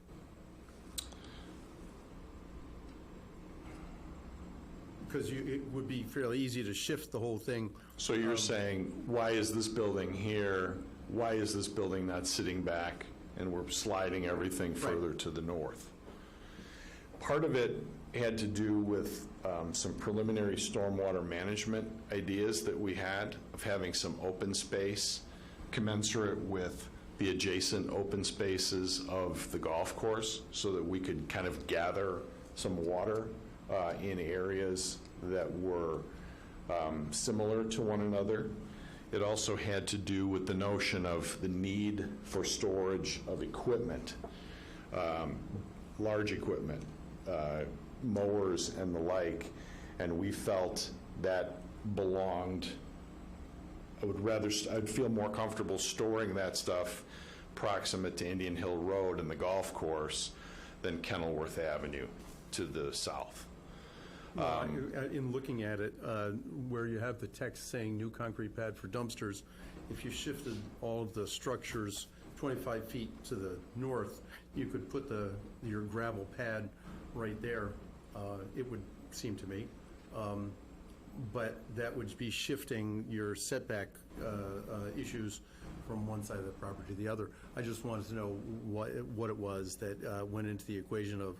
Because it would be fairly easy to shift the whole thing. So you're saying, why is this building here? Why is this building not sitting back? And we're sliding everything further to the north. Part of it had to do with some preliminary stormwater management ideas that we had of having some open space commensurate with the adjacent open spaces of the golf course so that we could kind of gather some water in areas that were similar to one another. It also had to do with the notion of the need for storage of equipment, large equipment, mowers and the like, and we felt that belonged, I'd feel more comfortable storing that stuff proximate to Indian Hill Road and the golf course than Kenilworth Avenue to the south. In looking at it, where you have the text saying new concrete pad for dumpsters, if you shifted all of the structures 25 feet to the north, you could put your gravel pad right there, it would seem to me. But that would be shifting your setback issues from one side of the property to the other. I just wanted to know what it was that went into the equation of,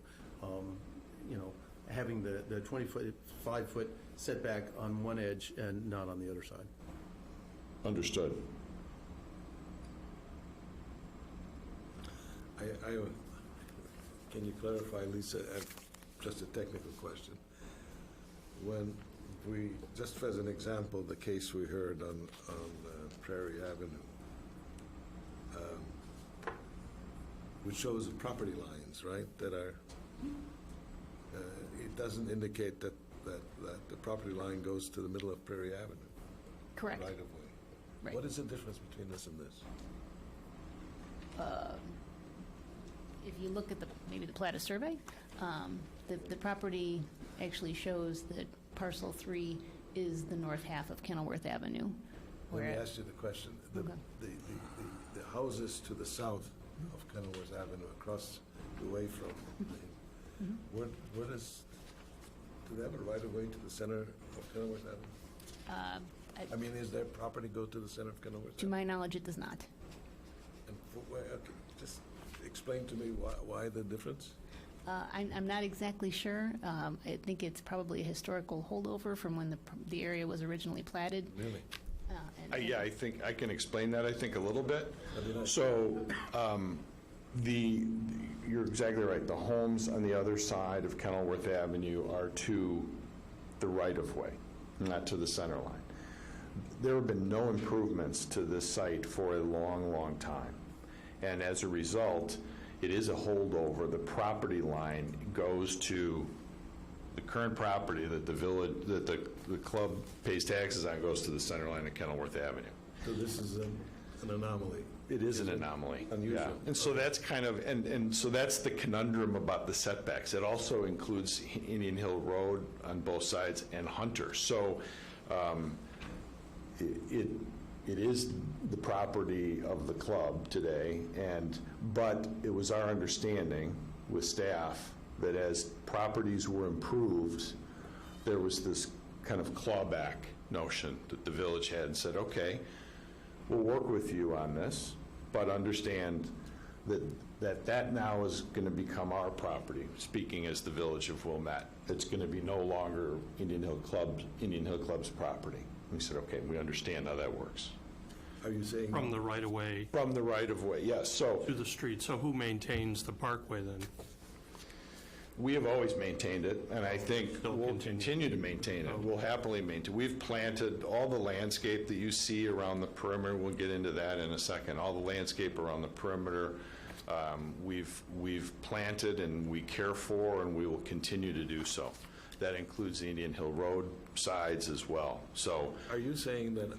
having the 25-foot setback on one edge and not on the other side. Understood. Can you clarify, Lisa, just a technical question? When we, just as an example, the case we heard on Prairie Avenue, which shows the property lines, right, that are, it doesn't indicate that the property line goes to the middle of Prairie Avenue. Correct. Right of way. Right. What is the difference between this and this? If you look at maybe the Plata survey, the property actually shows that parcel 3 is the north half of Kenilworth Avenue. Let me ask you the question. Okay. The houses to the south of Kenilworth Avenue, across the way from, where does, do they have a right of way to the center of Kenilworth Avenue? I mean, is their property go to the center of Kenilworth To Avenue? my knowledge, it does not. And okay, just explain to me why the difference? I'm not exactly sure. I think it's probably a historical holdover from when the area was originally platted. Really? Yeah, I think I can explain that, I think, a little bit. That'd be nice. So, you're exactly right. The homes on the other side of Kenilworth Avenue are to the right-of-way, not to the center line. There have been no improvements to this site for a long, long time. And as a result, it is a holdover. The property line goes to the current property that the village, that the club pays taxes on, goes to the center line of Kenilworth Avenue. So this is an anomaly. It is an anomaly. Unusual. Yeah. And so that's kind of, and so that's the conundrum about the setbacks. It also includes Indian Hill Road on both sides and Hunter. So it is the property of the club today, but it was our understanding with staff that as properties were improved, there was this kind of clawback notion that the village had and said, okay, we'll work with you on this, but understand that now is going to become our property, speaking as the village of Wilmette. It's going to be no longer Indian Hill Club's property. We said, okay, we understand how that works. Are you saying? From the right-of-way From the right-of-way, yes. So to the street. So who maintains the parkway then? we have always maintained it, and I think Still we'll continue. continue to maintain it. We'll happily maintain. We've planted all the landscape that you see around the perimeter. We'll get into that in a second. All the landscape around the perimeter We've planted and we care for, and we will continue to do so. That includes the Indian Hill Road sides as well. So Are you saying that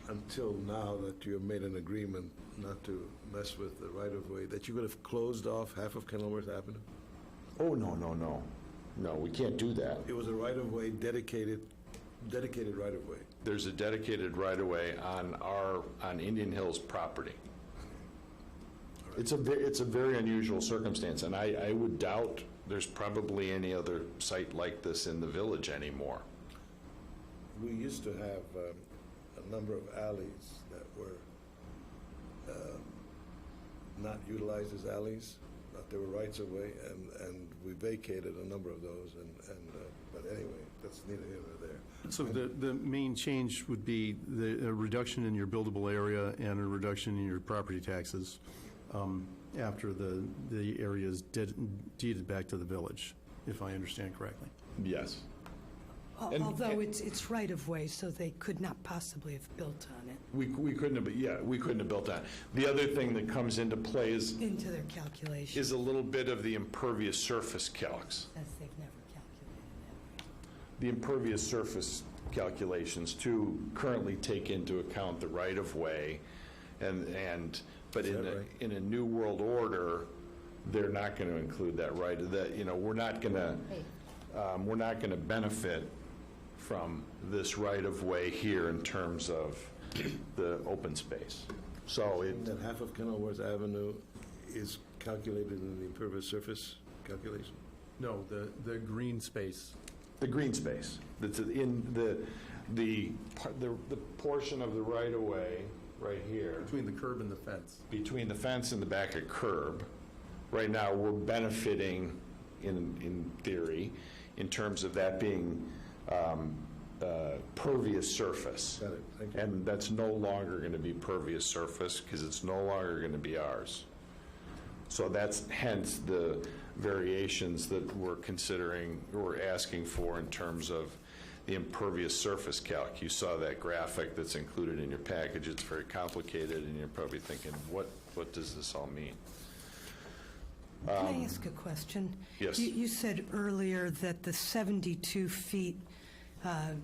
until now that you have made an agreement not to mess with the right-of-way, that you would have closed off half of Kenilworth Avenue? oh, no, no, no. No, we can't do that. It was a right-of-way, dedicated right-of-way. There's a dedicated right-of-way on Indian Hill's property. It's a very unusual circumstance, and I would doubt there's probably any other site like this in the village anymore. We used to have a number of alleys that were not utilized as alleys, but they were rights-of-way, and we vacated a number of those, but anyway, that's neither here nor there. So the main change would be a reduction in your buildable area and a reduction in your property taxes after the area is deeded back to the village, if I understand correctly. Yes. Although it's right-of-way, so they could not possibly have built on it. We couldn't have built that. The other thing that comes into play is Into their calculation, a little bit of the impervious surface calcs. as they've never calculated that way. The impervious surface calculations too currently take into account the right-of-way, but Is that right? in a new world order, they're not going to include that we're not going to benefit from this right-of-way here in terms of the open space. So That half of Kenilworth Avenue is calculated in the impervious surface calculation? No, the green space. the green space that's in the portion of the right-of-way right here, Between the curb and the fence. between the fence and the back of curb, right now, we're benefiting, in theory, in terms of that being pervious surface. Got it. Thank you. And that's no longer going to be pervious surface because it's no longer going to be ours. So that's hence the variations that we're considering, we're asking for in terms of the impervious surface calc. You saw that graphic that's included in your package. It's very complicated, and you're probably thinking, what does this all mean? Can I ask a question? Yes. You said earlier that the 72 feet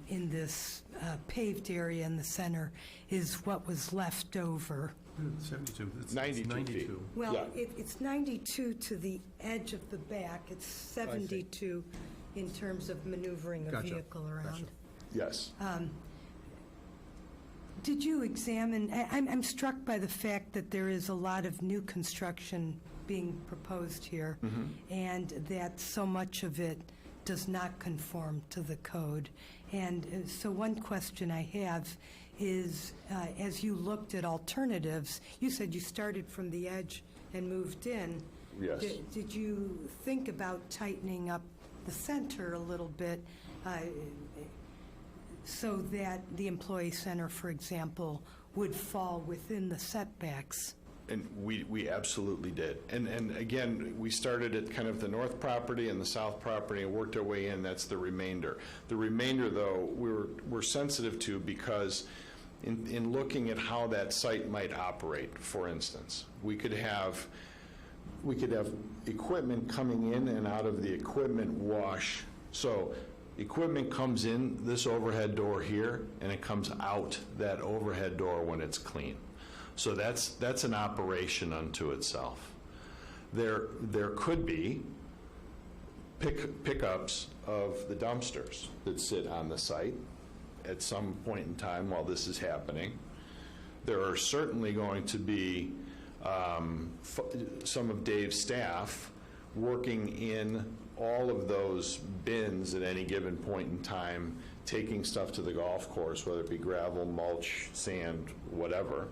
in this paved area in the center is what was left over. 72. It's 92 feet. Well, Yeah. it's 92 to the edge of the back. It's 72 in terms of maneuvering a Gotcha. vehicle around. Yes. Did you examine, I'm struck by the fact that there is a lot of new construction being proposed here, and that so much of it does not conform to the code. And so one question I have is, as you looked at alternatives, you said you started from the edge and moved in. Yes. Did you think about tightening up the center a little bit so that the employee center, for example, would fall within the setbacks? And we absolutely did. And again, we started at kind of the north property and the south property and worked our way in. That's the remainder. The remainder, though, we're sensitive to because in looking at how that site might operate, for instance, we could have equipment coming in and out of the equipment wash. So equipment comes in this overhead door here, and it comes out that overhead door when it's clean. So that's an operation unto itself. There could be pickups of the dumpsters that sit on the site at some point in time while this is happening. There are certainly going to be some of Dave's staff working in all of those bins at any given point in time, taking stuff to the golf course, whether it be gravel, mulch, sand, whatever.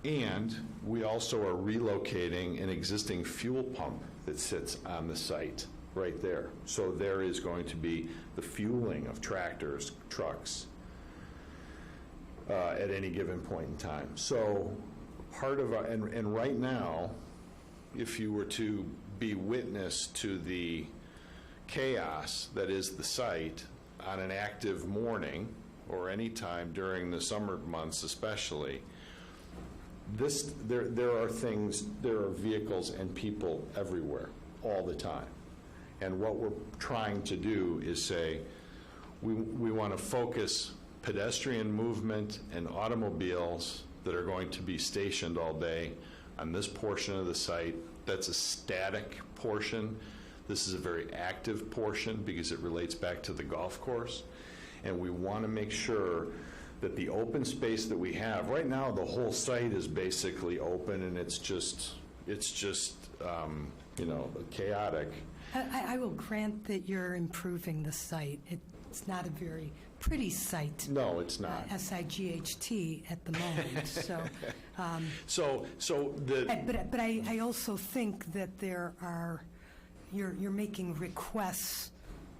And we also are relocating an existing fuel pump that sits on the site right there. So there is going to be the fueling of tractors, trucks, at any given point in time. So part of, and right now, if you were to be witness to the chaos that is the site on an active morning or any time during the summer months especially, there are things, there are vehicles and people everywhere, all the time. And what we're trying to do is say, we want to focus pedestrian movement and automobiles that are going to be stationed all day on this portion of the site. That's a static portion. This is a very active portion because it relates back to the golf course. And we want to make sure that the open space that we have, right now the whole site is basically open and it's just chaotic. I will grant that you're improving the site. It's not a very pretty site. No, it's not. SIGHT at the moment, so. But I also think that you're making requests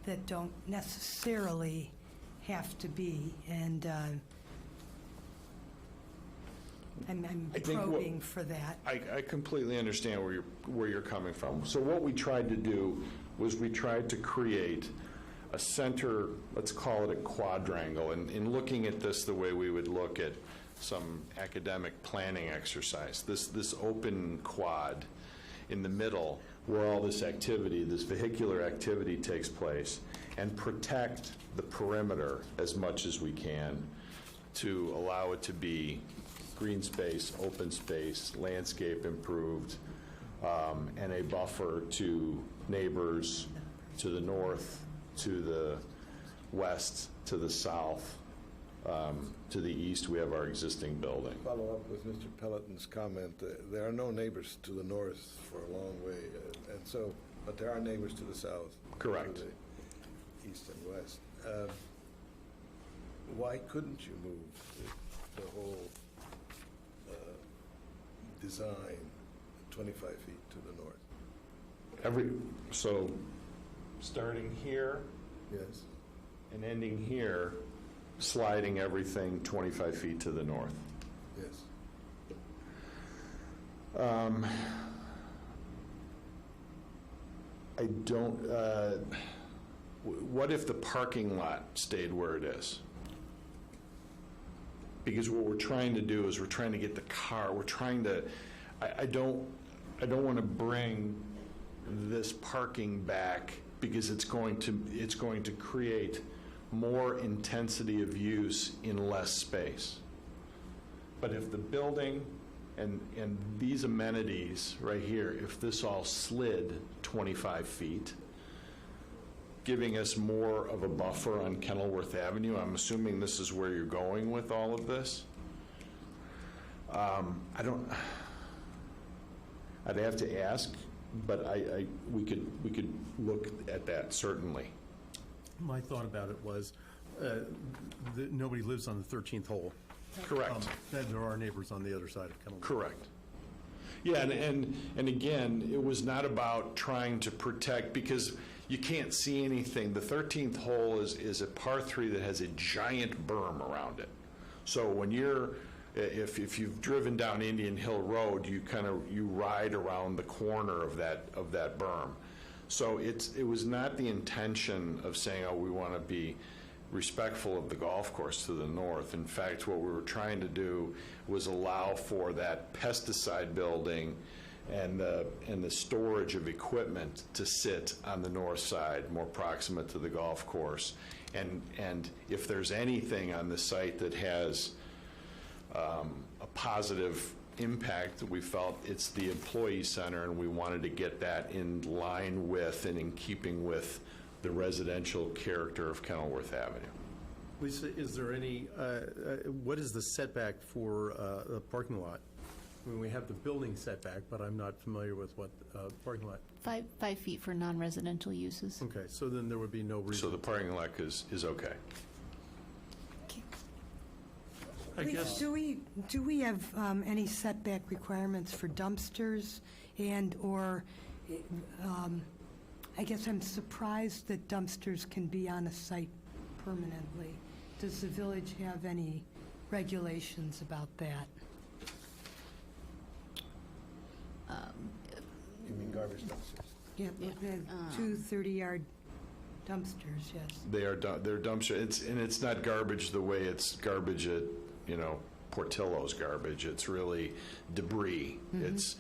that don't necessarily have to be, and I'm I think probing for that. I completely understand where you're coming from. So what we tried to do was we tried to create a center, let's call it a quadrangle, and in looking at this the way we would look at some academic planning exercise, this open quad in the middle where all this activity, this vehicular activity takes place, and protect the perimeter as much as we can to allow it to be green space, open space, landscape improved, and a buffer to neighbors to the north, to the west, to the south, to the east. We have our existing building. Follow up with Mr. Pelleton's comment. There are no neighbors to the north for a long way, but there are neighbors to the south. Correct. To the east and west. Why couldn't you move the whole design 25 feet to the north? So starting here Yes. and ending here, sliding everything 25 feet to the north. Yes. I don't, what if the parking lot stayed where it is? Because what we're trying to do is we're trying to get the car, I don't want to bring this parking back because it's going to create more intensity of use in less space. But if the building and these amenities right here, if this all slid 25 feet, giving us more of a buffer on Kenilworth Avenue, I'm assuming this is where you're going with all of this. I'd have to ask, but we could look at that, certainly. My thought about it was that nobody lives on the 13th hole. Correct. And there are neighbors on the other side of Kenilworth. Correct. Yeah, and again, it was not about trying to protect, because you can't see anything. The 13th hole is a par 3 that has a giant berm around it. So when if you've driven down Indian Hill Road, you ride around the corner of that berm. So it was not the intention of saying, oh, we want to be respectful of the golf course to the north. In fact, what we were trying to do was allow for that pesticide building and the storage of equipment to sit on the north side, more proximate to the golf course. And if there's anything on the site that has a positive impact, we felt it's the employee center, and we wanted to get that in line with and in keeping with the residential character of Kenilworth Avenue. Lisa, is there any, what is the setback for the parking lot? I mean, we have the building setback, but I'm not familiar with what parking lot. 5 feet for non-residential uses. Okay, so then there would be no reason. So the parking lot is okay. I guess, Do we have any setback requirements for dumpsters or, I guess I'm surprised that dumpsters can be on a site permanently. Does the village have any regulations about that? You mean garbage dumpsters? Yeah, two 30-yard dumpsters, yes. They're dumpster. It's not garbage the way it's garbage at Portillo's garbage. It's really debris. It's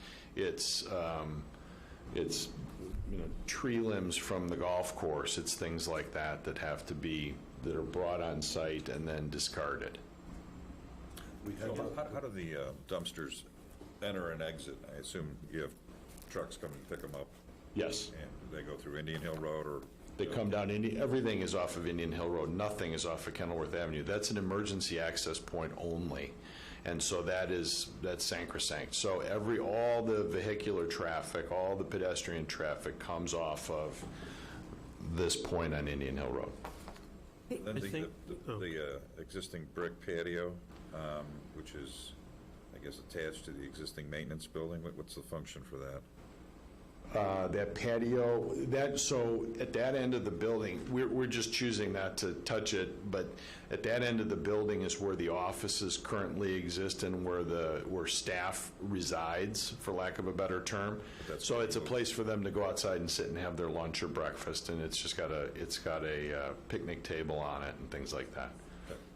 tree limbs from the golf course. It's things like that that are brought on site and then discarded. So how do the dumpsters enter and exit? I assume you have trucks come and pick them up, Yes. and they go through Indian Hill Road, or? They come down, everything is off of Indian Hill Road. Nothing is off of Kenilworth Avenue. That's an emergency access point only. And so that's sacrosanct. So all the vehicular traffic, all the pedestrian traffic comes off of this point on Indian Hill Road. Then I think- the existing brick patio, which is, I guess, attached to the existing maintenance building, what's the function for that? That patio, so at that end of the building, we're just choosing not to touch it, but at that end of the building is where the offices currently exist and where staff resides, for lack of a better term. So it's a place for them to go outside and sit and have their lunch or breakfast, and it's got a picnic table on it and things like that.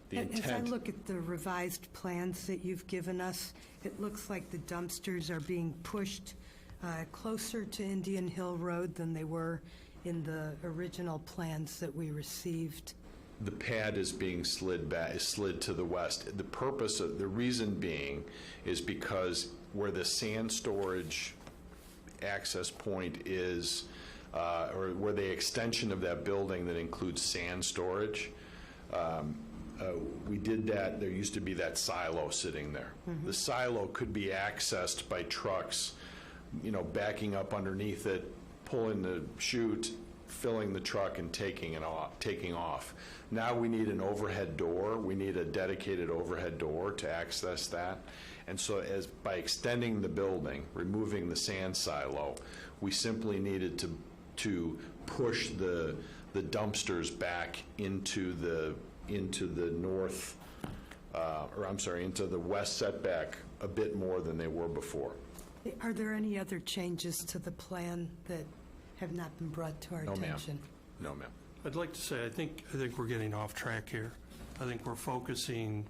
The As I intent, look at the revised plans that you've given us, it looks like the dumpsters are being pushed closer to Indian Hill Road than they were in the original plans that we received. the pad is being slid to the west. The reason being is because where the sand storage access point is, or where the extension of that building that includes sand storage, we did that. There used to be that silo sitting there. Mm-hmm. The silo could be accessed by trucks, backing up underneath it, pulling the chute, filling the truck, and taking off. Now we need an overhead door. We need a dedicated overhead door to access that. And so by extending the building, removing the sand silo, we simply needed to push the dumpsters back into the north, into the west setback a bit more than they were before. Are there any other changes to the plan that have not been brought to our attention? No, ma'am. I'd like to say, I think we're getting off track here. I think we're focusing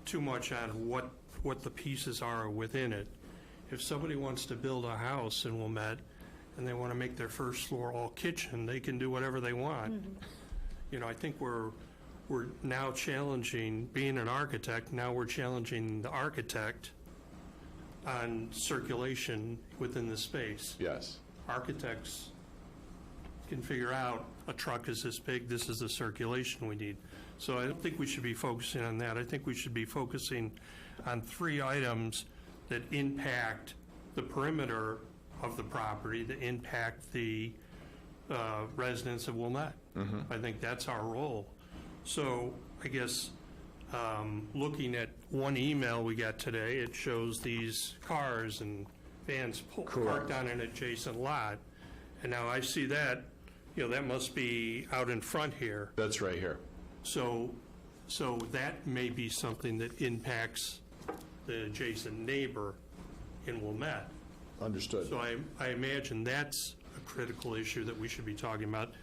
too much on what the pieces are within it. If somebody wants to build a house in Wilmette and they want to make their first floor all kitchen, they can do whatever they want. Mm-hmm. I think we're now challenging, being an architect, now we're challenging the architect on circulation within the space. Yes. Architects can figure out a truck is this big, this is the circulation we need. So I don't think we should be focusing on that. I think we should be focusing on 3 items that impact the perimeter of the property, that impact the residents of Wilmette. Mm-hmm. I think that's our role. So I guess looking at one email we got today, it shows these cars and vans parked on an adjacent lot. And now I see that, that must be out in front here. That's right here. So that may be something that impacts the adjacent neighbor in Wilmette. Understood. So I imagine that's a critical issue that we should be talking about.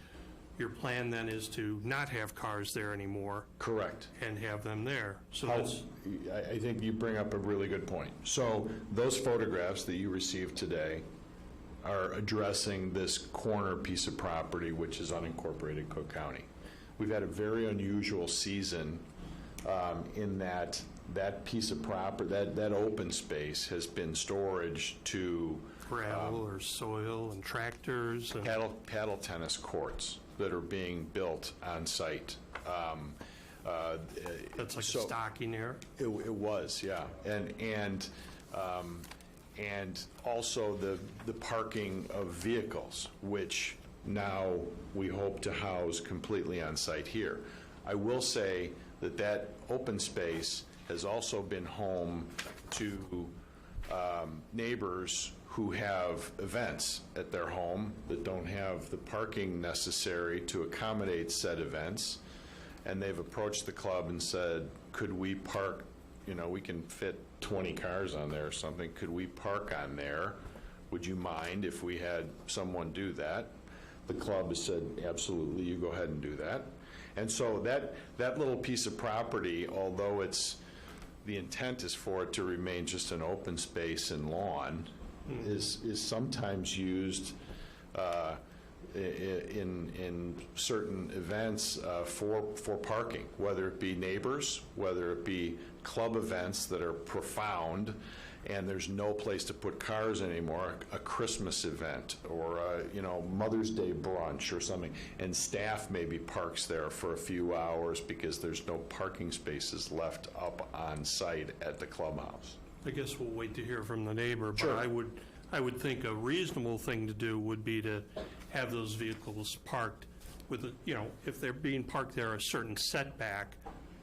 Your plan then is to not have cars there anymore. Correct. And have them there. So I think you bring up a really good point. So those photographs that you received today are addressing this corner piece of property, which is unincorporated Cook County. We've had a very unusual season in that piece of property, that open space has been storage to gravel or soil and tractors. And paddle tennis courts that are being built on site. That's like a stocking area? It was, yeah. And also the parking of vehicles, which now we hope to house completely on site here. I will say that open space has also been home to neighbors who have events at their home that don't have the parking necessary to accommodate said events, and they've approached the club and said, could we park, we can fit 20 cars on there or something, could we park on there? Would you mind if we had someone do that? The club has said, absolutely, you go ahead and do that. And so that little piece of property, although it's the intent is for it to remain just an open space and lawn, is sometimes used in certain events for parking, whether it be neighbors, whether it be club events that are profound, and there's no place to put cars anymore, a Christmas event or a, Mother's Day brunch or something, and staff maybe parks there for a few hours because there's no parking spaces left up on site at the clubhouse. I guess we'll wait to hear from the neighbor, Sure. but I would think a reasonable thing to do would be to have those vehicles parked with, if they're being parked there, a certain setback,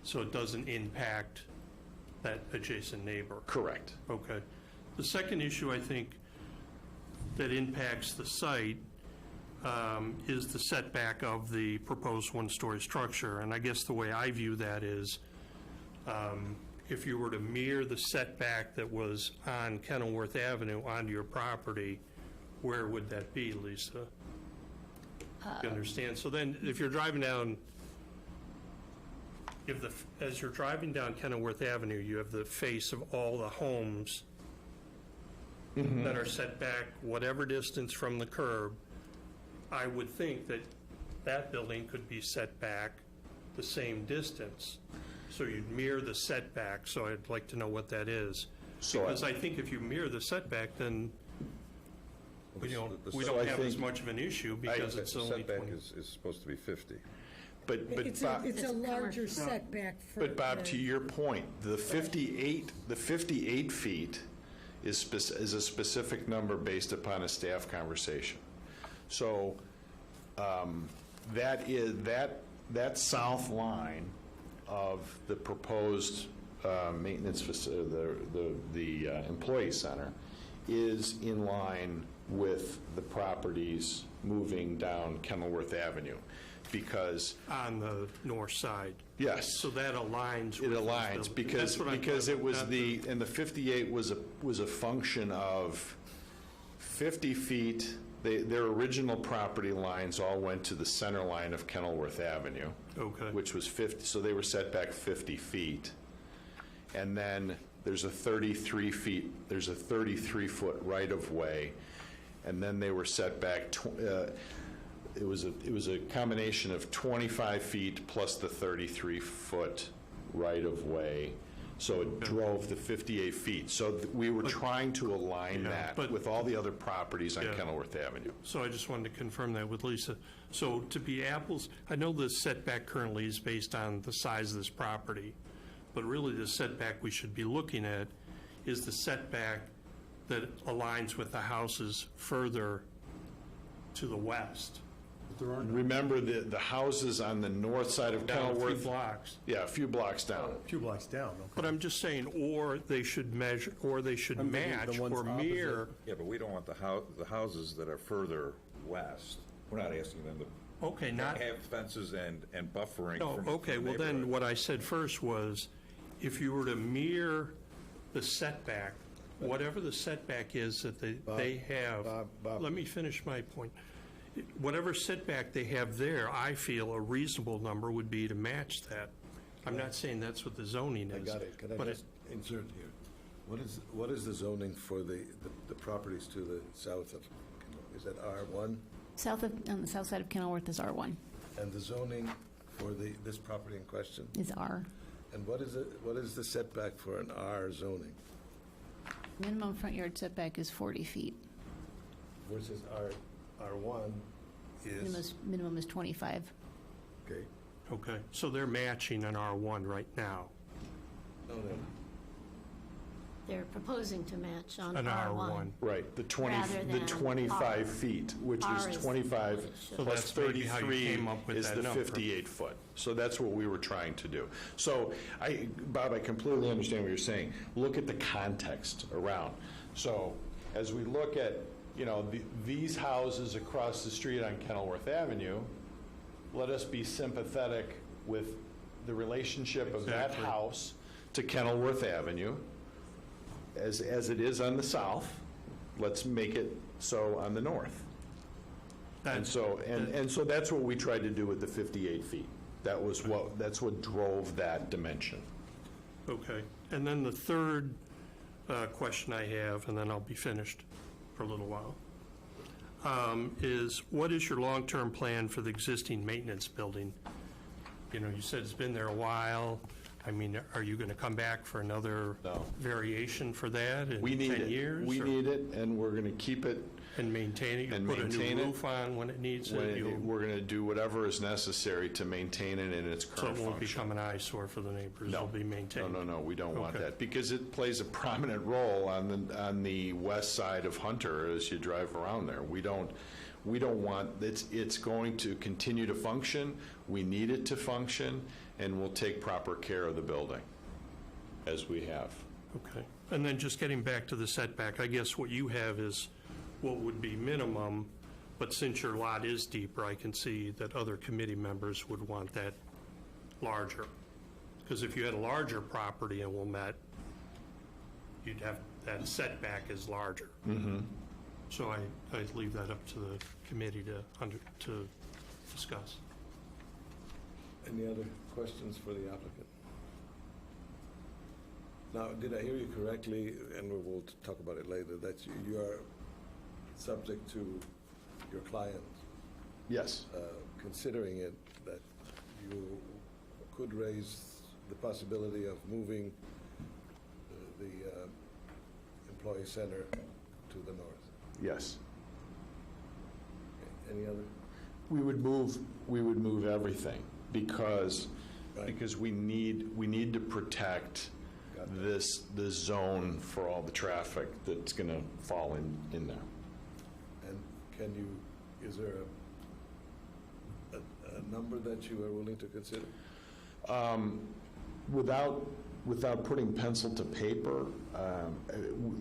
so it doesn't impact that adjacent neighbor. Correct. Okay. The second issue, I think, that impacts the site is the setback of the proposed one-story structure. And I guess the way I view that is, if you were to mirror the setback that was on Kenilworth Avenue onto your property, where would that be, Lisa? You understand? So then, if you're driving down, as you're driving down Kenilworth Avenue, you have the face of all the homes that are set back whatever distance from the curb. I would think that that building could be set back the same distance. So you'd mirror the setback, so I'd like to know what that is. Because I think if you mirror the setback, then we don't have as much of an issue because it's The only setback 20. is supposed to be 50. But It's Bob, a larger setback for... But Bob, to your point, the 58 feet is a specific number based upon a staff conversation. So that south line of the proposed maintenance facility, the employee center, is in line with the properties moving down Kenilworth Avenue, because On the north side. yes. So that aligns It with those aligns buildings. because That's what I'm because talking it was about, and the 58 was a function of 50 feet. Their original property lines all went to the center line of Kenilworth Avenue, Okay. which was 50. So they were set back 50 feet, and then there's a 33-foot right of way, and then they were set back. It was a combination of 25 feet plus the 33-foot right-of-way, so it drove the 58 feet. So we were trying to align Yeah, that but- with all the other properties on Yeah. Kenilworth Avenue. So I just wanted to confirm that with Lisa. So to be apples, I know the setback currently is based on the size of this property, but really the setback we should be looking at is the setback that aligns with the houses further to the west. Remember the houses on the north side of Down a few Kenilworth? blocks. Yeah, a few blocks down. A few blocks down, okay. But I'm just saying, or they should measure, or they should I'm thinking the match ones or mirror. Yeah, but we don't want the houses that are further west. We're not asking them to Okay, not, have fences and buffering no, from okay, the well then, neighborhood. what I said first was, if you were to mirror the setback, whatever the setback is that they have, Bob. let me finish my point. Whatever setback they have there, I feel a reasonable number would be to match that. I'm not saying that's what the zoning I is. got it. Can I but just insert here? What is the zoning for the properties to the south of, is that R1? On the south side of Kenilworth is R1, And the zoning for this property in question? is R. And what is the setback for an R zoning Minimum front yard setback is 40 feet. versus R1 is, Minimum is 25. okay? Okay, so they're matching an R1 right now, No. They're proposing to match on an R1. R1. Right, the Rather than 25 R. feet, which R is is 25 what it should. So plus that's maybe how you 33 came up with is that the number. 58-foot. So that's what we were trying to do. So, Bob, I completely understand what you're saying. Look at the context around. So as we look at, these houses across the street on Kenilworth Avenue, let us be sympathetic with the relationship of that Exactly. house to Kenilworth Avenue. As it is on the south, let's make it so on the north. And so that's what we tried to do with the 58 feet. That's what drove that dimension. Okay. And then the third question I have, and then I'll be finished for a little while, is what is your long-term plan for the existing maintenance building? You know, you said it's been there a while. I mean, are you going to come back for another variation for that in 10 years? We need it, and we're going to keep it. And maintain it? And put maintain a new it. roof on when it needs it? We're going to do whatever is necessary to maintain it in its So current it won't function. become an eyesore for the neighbors? No. It'll be maintained? No, we don't want Okay. that, because it plays a prominent role on the west side of Hunter as you drive around there. We don't want, it's going to continue to function, we need it to function, and we'll take proper care of the building, as we have. Okay. And then just getting back to the setback, I guess what you have is what would be minimum, but since your lot is deeper, I can see that other committee members would want that larger. Because if you had a larger property in Wilmette, you'd have, that setback is larger. Mm-hmm. So I leave that up to the committee to discuss. Any other questions for the applicant? Now, did I hear you correctly, and we'll talk about it later, that you are subject to your client Yes. considering it, that you could raise the possibility of moving the employee center to the north? Yes. Any other? We would move everything, because we need to protect this zone for all the traffic that's going to fall in there. And can you, is there a number that you are willing to consider? Without putting pencil to paper,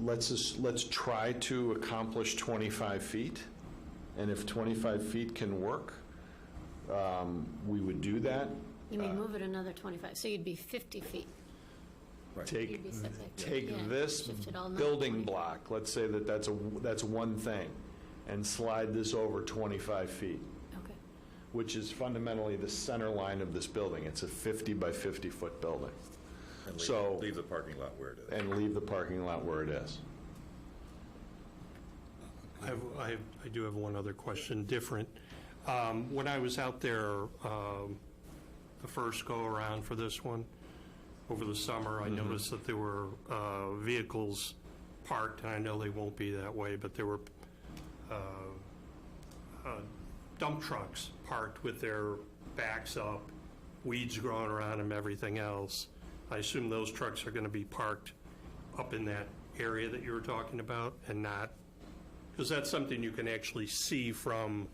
let's try to accomplish 25 feet. And if 25 feet can work, we would do that. You mean move it another 25, so you'd be 50 feet. Take You'd be set back. Yeah, this shift it all another building 20. block, let's say that's one thing, and slide this over 25 feet, Okay. which is fundamentally the center line of this building. It's a 50 by 50 foot building. And So- leave the parking lot where it is. And leave the parking lot where it is. I do have one other question, different. When I was out there the first go-around for this one, over the summer, I noticed that there were vehicles parked, and I know they won't be that way, but there were dump trucks parked with their backs up, weeds growing around them, everything else. I assume those trucks are going to be parked up in that area that you were talking about, and not, because that's something you can actually see from,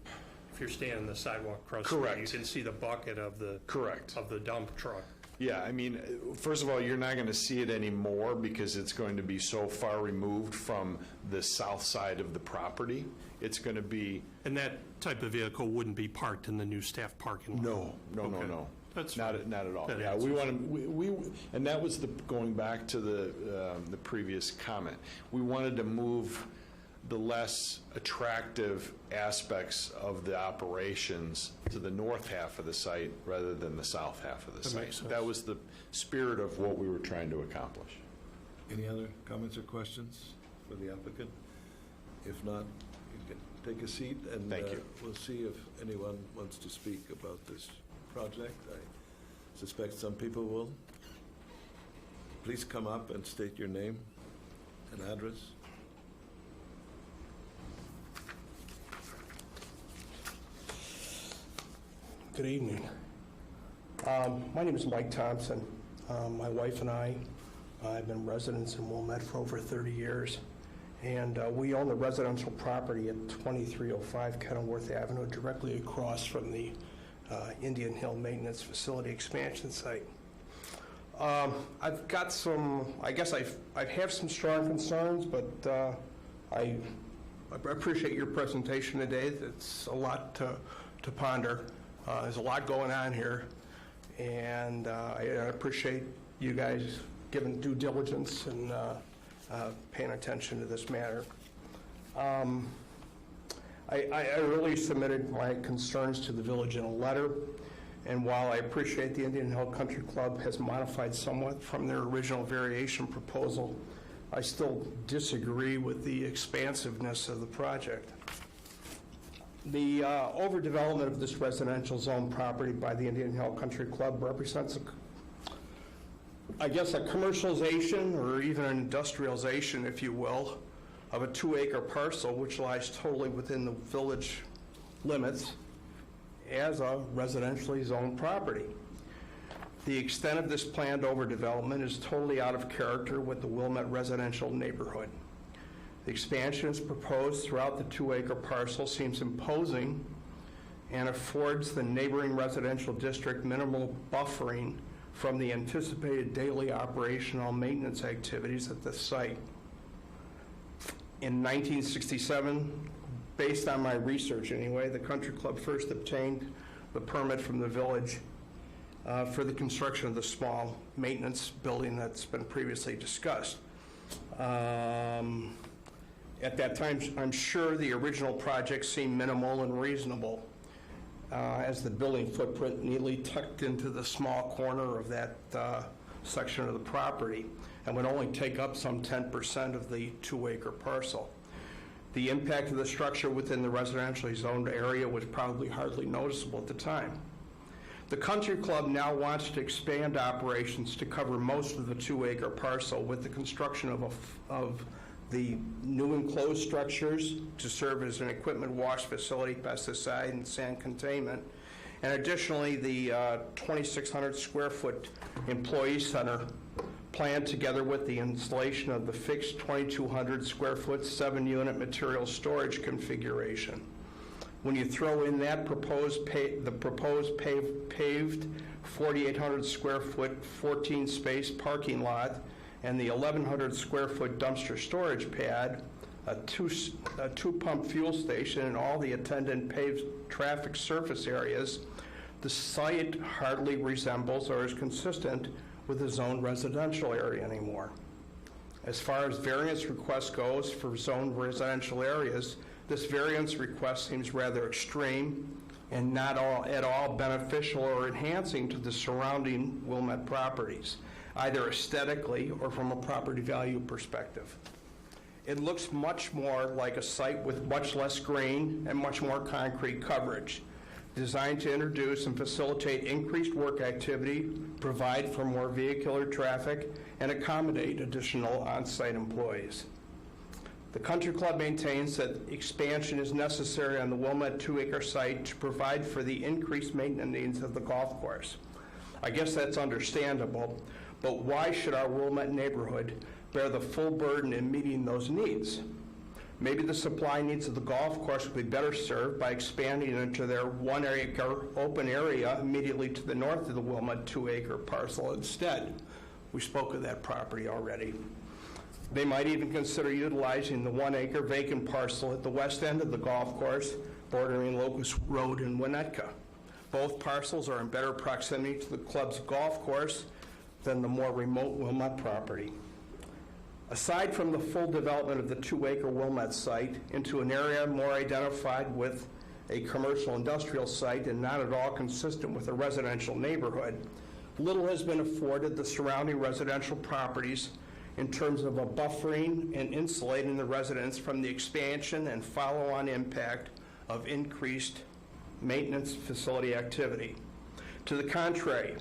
if you're standing on the sidewalk across the street, Correct. you can see the bucket of the Correct. of the dump truck. Yeah, I mean, first of all, you're not going to see it anymore because it's going to be so far removed from the south side of the property. It's going to be... And that type of vehicle wouldn't be parked in the new staff parking lot? No. Okay. That's Not fine. at all. That Yeah, answers we want to, and that was going back to the previous comment. We wanted to move the less attractive aspects of the operations to the north half of the site rather than the south half of the That site. makes sense. That was the spirit of what we were trying to accomplish. Any other comments or questions for the applicant? If not, you can take a seat, and Thank you. we'll see if anyone wants to speak about this project. I suspect some people will. Please come up and state your name and address. Good evening. My name is Mike Thompson. My wife and I have been residents in Wilmette for over 30 years, and we own the residential property at 2305 Kenilworth Avenue, directly across from the Indian Hill Maintenance Facility expansion site. I've got some, I guess I have some strong concerns, but I appreciate your presentation today. It's a lot to ponder. There's a lot going on here, and I appreciate you guys giving due diligence and paying attention to this matter. I really submitted my concerns to the village in a letter, And while I appreciate the Indian Hill Country Club has modified somewhat from their original variation proposal, I still disagree with the expansiveness of the project. The overdevelopment of this residential zone property by the Indian Hill Country Club represents, I guess, a commercialization or even an industrialization, if you will, of a 2-acre parcel which lies totally within the village limits as a residentially zoned property. The extent of this planned overdevelopment is totally out of character with the Wilmette residential neighborhood. The expansion is proposed throughout the 2-acre parcel seems imposing and affords the neighboring residential district minimal buffering from the anticipated daily operational maintenance activities at the site. In 1967, based on my research anyway, the Country Club first obtained the permit from the village for the construction of the small maintenance building that's been previously discussed. At that time, I'm sure the original project seemed minimal and reasonable, as the building footprint neatly tucked into the small corner of that section of the property and would only take up some 10% of the 2-acre parcel. The impact of the structure within the residentially zoned area was probably hardly noticeable at the time. The Country Club now wants to expand operations to cover most of the 2-acre parcel with the construction of the new enclosed structures to serve as an equipment wash facility, pesticide, and sand containment, and additionally the 2,600 square foot employee center planned together with the installation of the fixed 2,200 square foot 7-unit material storage configuration. When you throw in that proposed paved 4,800 square foot 14 space parking lot and the 1,100 square foot dumpster storage pad, a two pump fuel station, and all the attendant paved traffic surface areas, the site hardly resembles or is consistent with a zoned residential area anymore. As far as variance request goes for zoned residential areas, this variance request seems rather extreme and not at all beneficial or enhancing to the surrounding Wilmette properties, either aesthetically or from a property value perspective. It looks much more like a site with much less green and much more concrete coverage, designed to introduce and facilitate increased work activity, provide for more vehicular traffic, and accommodate additional on-site employees. The Country Club maintains that expansion is necessary on the Wilmette 2-acre site to provide for the increased maintenance needs of the golf course. I guess that's understandable, but why should our Wilmette neighborhood bear the full burden in meeting those needs? Maybe the supply needs of the golf course would be better served by expanding into their 1-acre open area immediately to the north of the Wilmette 2-acre parcel instead. We spoke of that property already. They might even consider utilizing the 1-acre vacant parcel at the west end of the golf course, bordering Locust Road in Winnetka. Both parcels are in better proximity to the club's golf course than the more remote Wilmette property. Aside from the full development of the 2-acre Wilmette site into an area more identified with a commercial industrial site and not at all consistent with a residential neighborhood, little has been afforded the surrounding residential properties in terms of a buffering and insulating the residents from the expansion and follow-on impact of increased maintenance facility activity. To the contrary,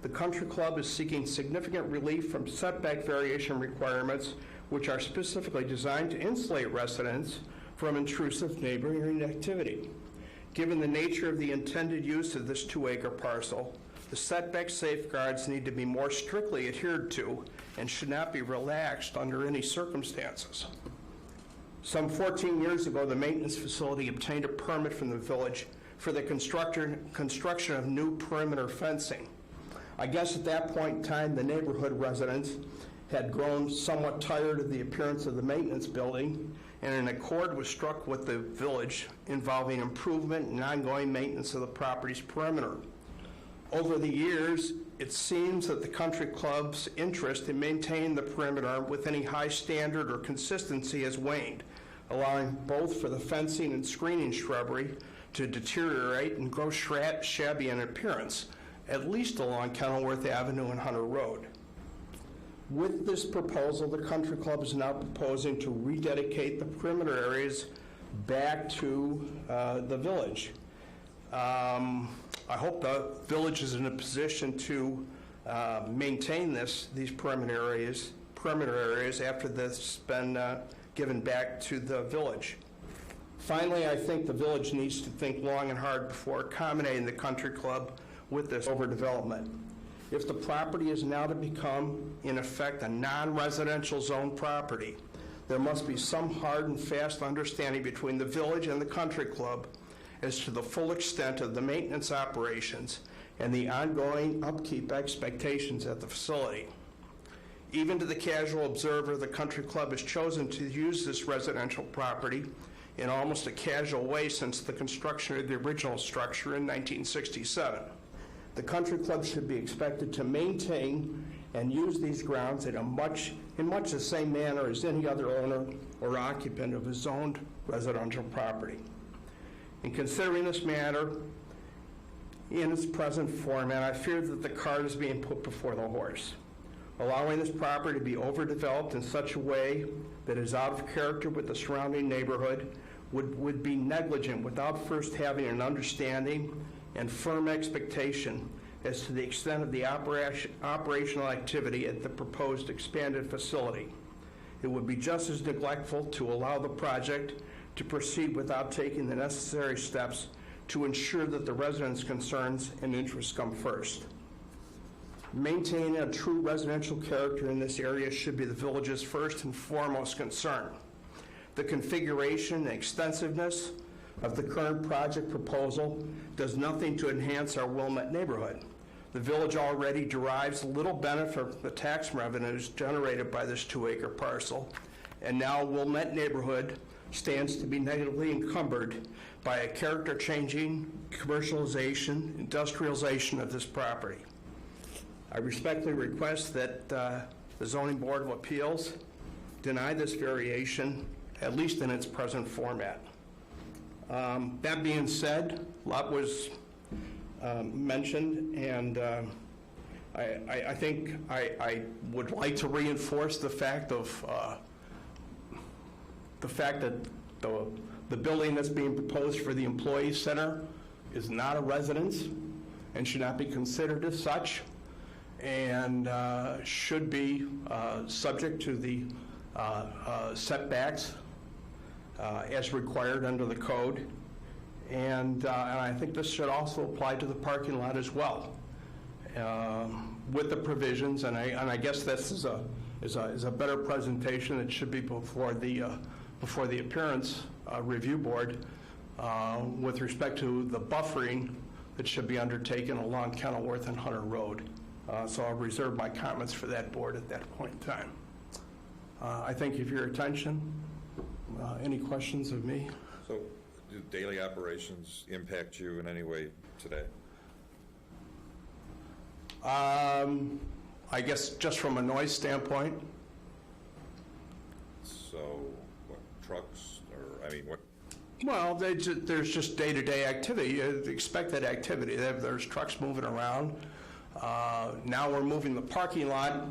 the Country Club is seeking significant relief from setback variation requirements, which are specifically designed to insulate residents from intrusive neighboring activity. Given the nature of the intended use of this 2-acre parcel, the setback safeguards need to be more strictly adhered to and should not be relaxed under any circumstances. Some 14 years ago, the maintenance facility obtained a permit from the village for the construction of new perimeter fencing. I guess at that point in time, the neighborhood residents had grown somewhat tired of the appearance of the maintenance building, and an accord was struck with the village involving improvement and ongoing maintenance of the property's perimeter. Over the years, it seems that the Country Club's interest in maintaining the perimeter with any high standard or consistency has waned, allowing both for the fencing and screening shrubbery to deteriorate and grow shabby in appearance, at least along Kenilworth Avenue and Hunter Road. With this proposal, the Country Club is now proposing to rededicate the perimeter areas back to the village. I hope the village is in a position to maintain these perimeter areas after this has been given back to the village. Finally, I think the village needs to think long and hard before accommodating the Country Club with this overdevelopment. If the property is now to become, in effect, a non-residential zone property, there must be some hard and fast understanding between the village and the Country Club as to the full extent of the maintenance operations and the ongoing upkeep expectations at the facility. Even to the casual observer, the Country Club has chosen to use this residential property in almost a casual way since the construction of the original structure in 1967. The Country Club should be expected to maintain and use these grounds in much the same manner as any other owner or occupant of a zoned residential property. In considering this matter in its present format, I fear that the cart is being put before the horse. Allowing this property to be overdeveloped in such a way that is out of character with the surrounding neighborhood would be negligent without first having an understanding and firm expectation as to the extent of the operational activity at the proposed expanded facility. It would be just as neglectful to allow the project to proceed without taking the necessary steps to ensure that the residents' concerns and interests come first. Maintaining a true residential character in this area should be the village's first and foremost concern. The configuration and extensiveness of the current project proposal does nothing to enhance our Wilmette neighborhood. The village already derives little benefit from the tax revenues generated by this 2-acre parcel, and now Wilmette neighborhood stands to be negatively encumbered by a character-changing commercialization, industrialization of this property. I respectfully request that the Zoning Board of Appeals deny this variation, at least in its present format. That being said, a lot was mentioned, and I think I would like to reinforce the fact that the building that's being proposed for the Employee Center is not a residence and should not be considered as such, and should be subject to the setbacks as required under the code. And I think this should also apply to the parking lot as well, with the provisions. And I guess this is a better presentation. It should be before the appearance review board with respect to the buffering that should be undertaken along Kenilworth and Hunter Road. So I'll reserve my comments for that board at that point in time. I thank you for your attention. Any questions of me? So, do daily operations impact you in any way today? I guess just from a noise standpoint. So, what, trucks, or, I mean, what? Well, there's just day-to-day activity, expected activity. There's trucks moving around. Now we're moving the parking lot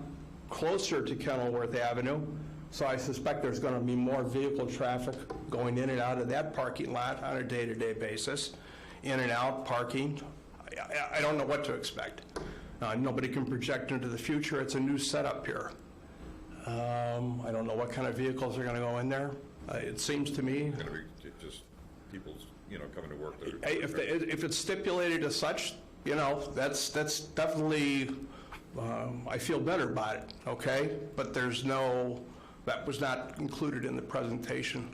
closer to Kenilworth Avenue, so I suspect there's going to be more vehicle traffic going in and out of that parking lot on a day-to-day basis, in and out, parking. I don't know what to expect. Nobody can project into the future. It's a new setup here. I don't know what kind of vehicles are going to go in there. It seems to me... Going to be just people, coming to work. If it's stipulated as such, that's definitely, I feel better about it, okay? But that was not included in the presentation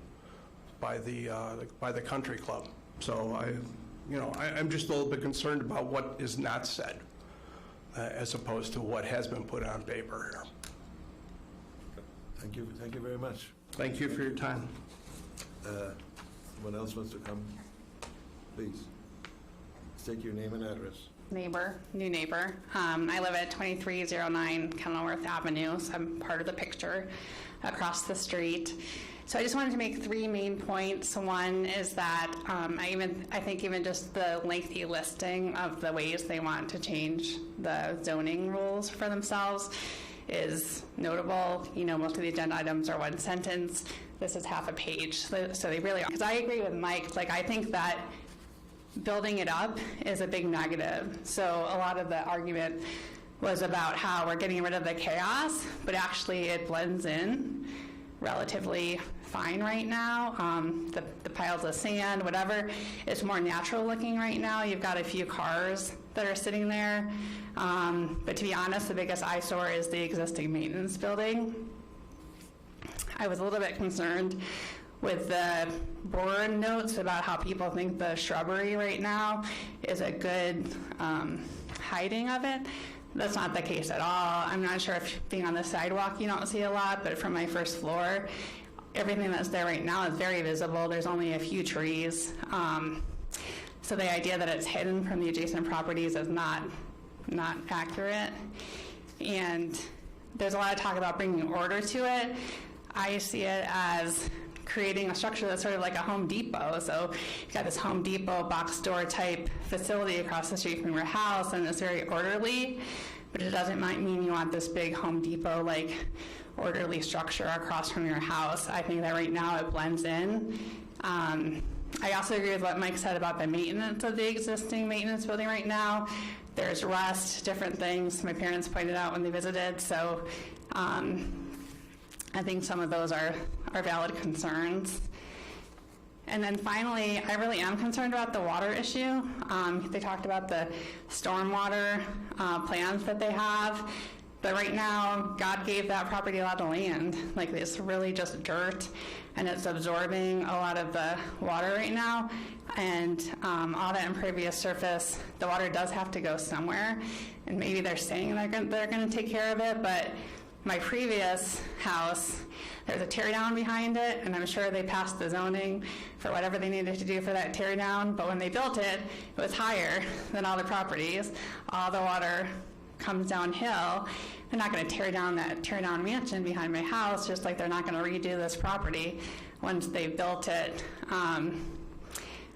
by the country club. So I'm just a little bit concerned about what is not said, as opposed to what has been put on paper here. Thank you very much. Thank you for your time. Someone else wants to come? Please. State your name and address. New neighbor. I live at 2309 Kenilworth Avenue, so I'm part of the picture across the street. So I just wanted to make 3 main points. One is that I think even just the lengthy listing of the ways they want to change the zoning rules for themselves is notable. You know, most of the agenda items are 1 sentence. This is half a page. So they really are. Because I agree with Mike. Like, I think that building it up is a big negative. So a lot of the argument was about how we're getting rid of the chaos, but actually it blends in relatively fine right now. The piles of sand, whatever, is more natural looking right now. You've got a few cars that are sitting there. But to be honest, the biggest eyesore is the existing maintenance building. I was a little bit concerned with the board notes about how people think the shrubbery right now is a good hiding of it. That's not the case at all. I'm not sure if being on the sidewalk you don't see a lot, but from my first floor, everything that's there right now is very visible. There's only a few trees. So the idea that it's hidden from the adjacent properties is not accurate. And there's a lot of talk about bringing order to it. I see it as creating a structure that's sort of like a Home Depot. So you've got this Home Depot box store type facility across the street from your house, and it's very orderly, but it doesn't mean you want this big Home Depot like orderly structure across from your house. I think that right now it blends in. I also agree with what Mike said about the maintenance of the existing maintenance building right now. There's rust, different things my parents pointed out when they visited. So I think some of those are valid concerns. And then finally, I really am concerned about the water issue. They talked about the stormwater plans that they have. But right now, God gave that property a lot of land. Like, it's really just dirt, and it's absorbing a lot of the water right now. And all that impervious surface, the water does have to go somewhere. And maybe they're saying they're going to take care of it, but my previous house, there's a tear down behind it, and I'm sure they passed the zoning for whatever they needed to do for that tear down, but when they built it, it was higher than all the properties. All the water comes downhill. They're not going to tear down that tear down mansion behind my house, just like they're not going to redo this property once they've built it.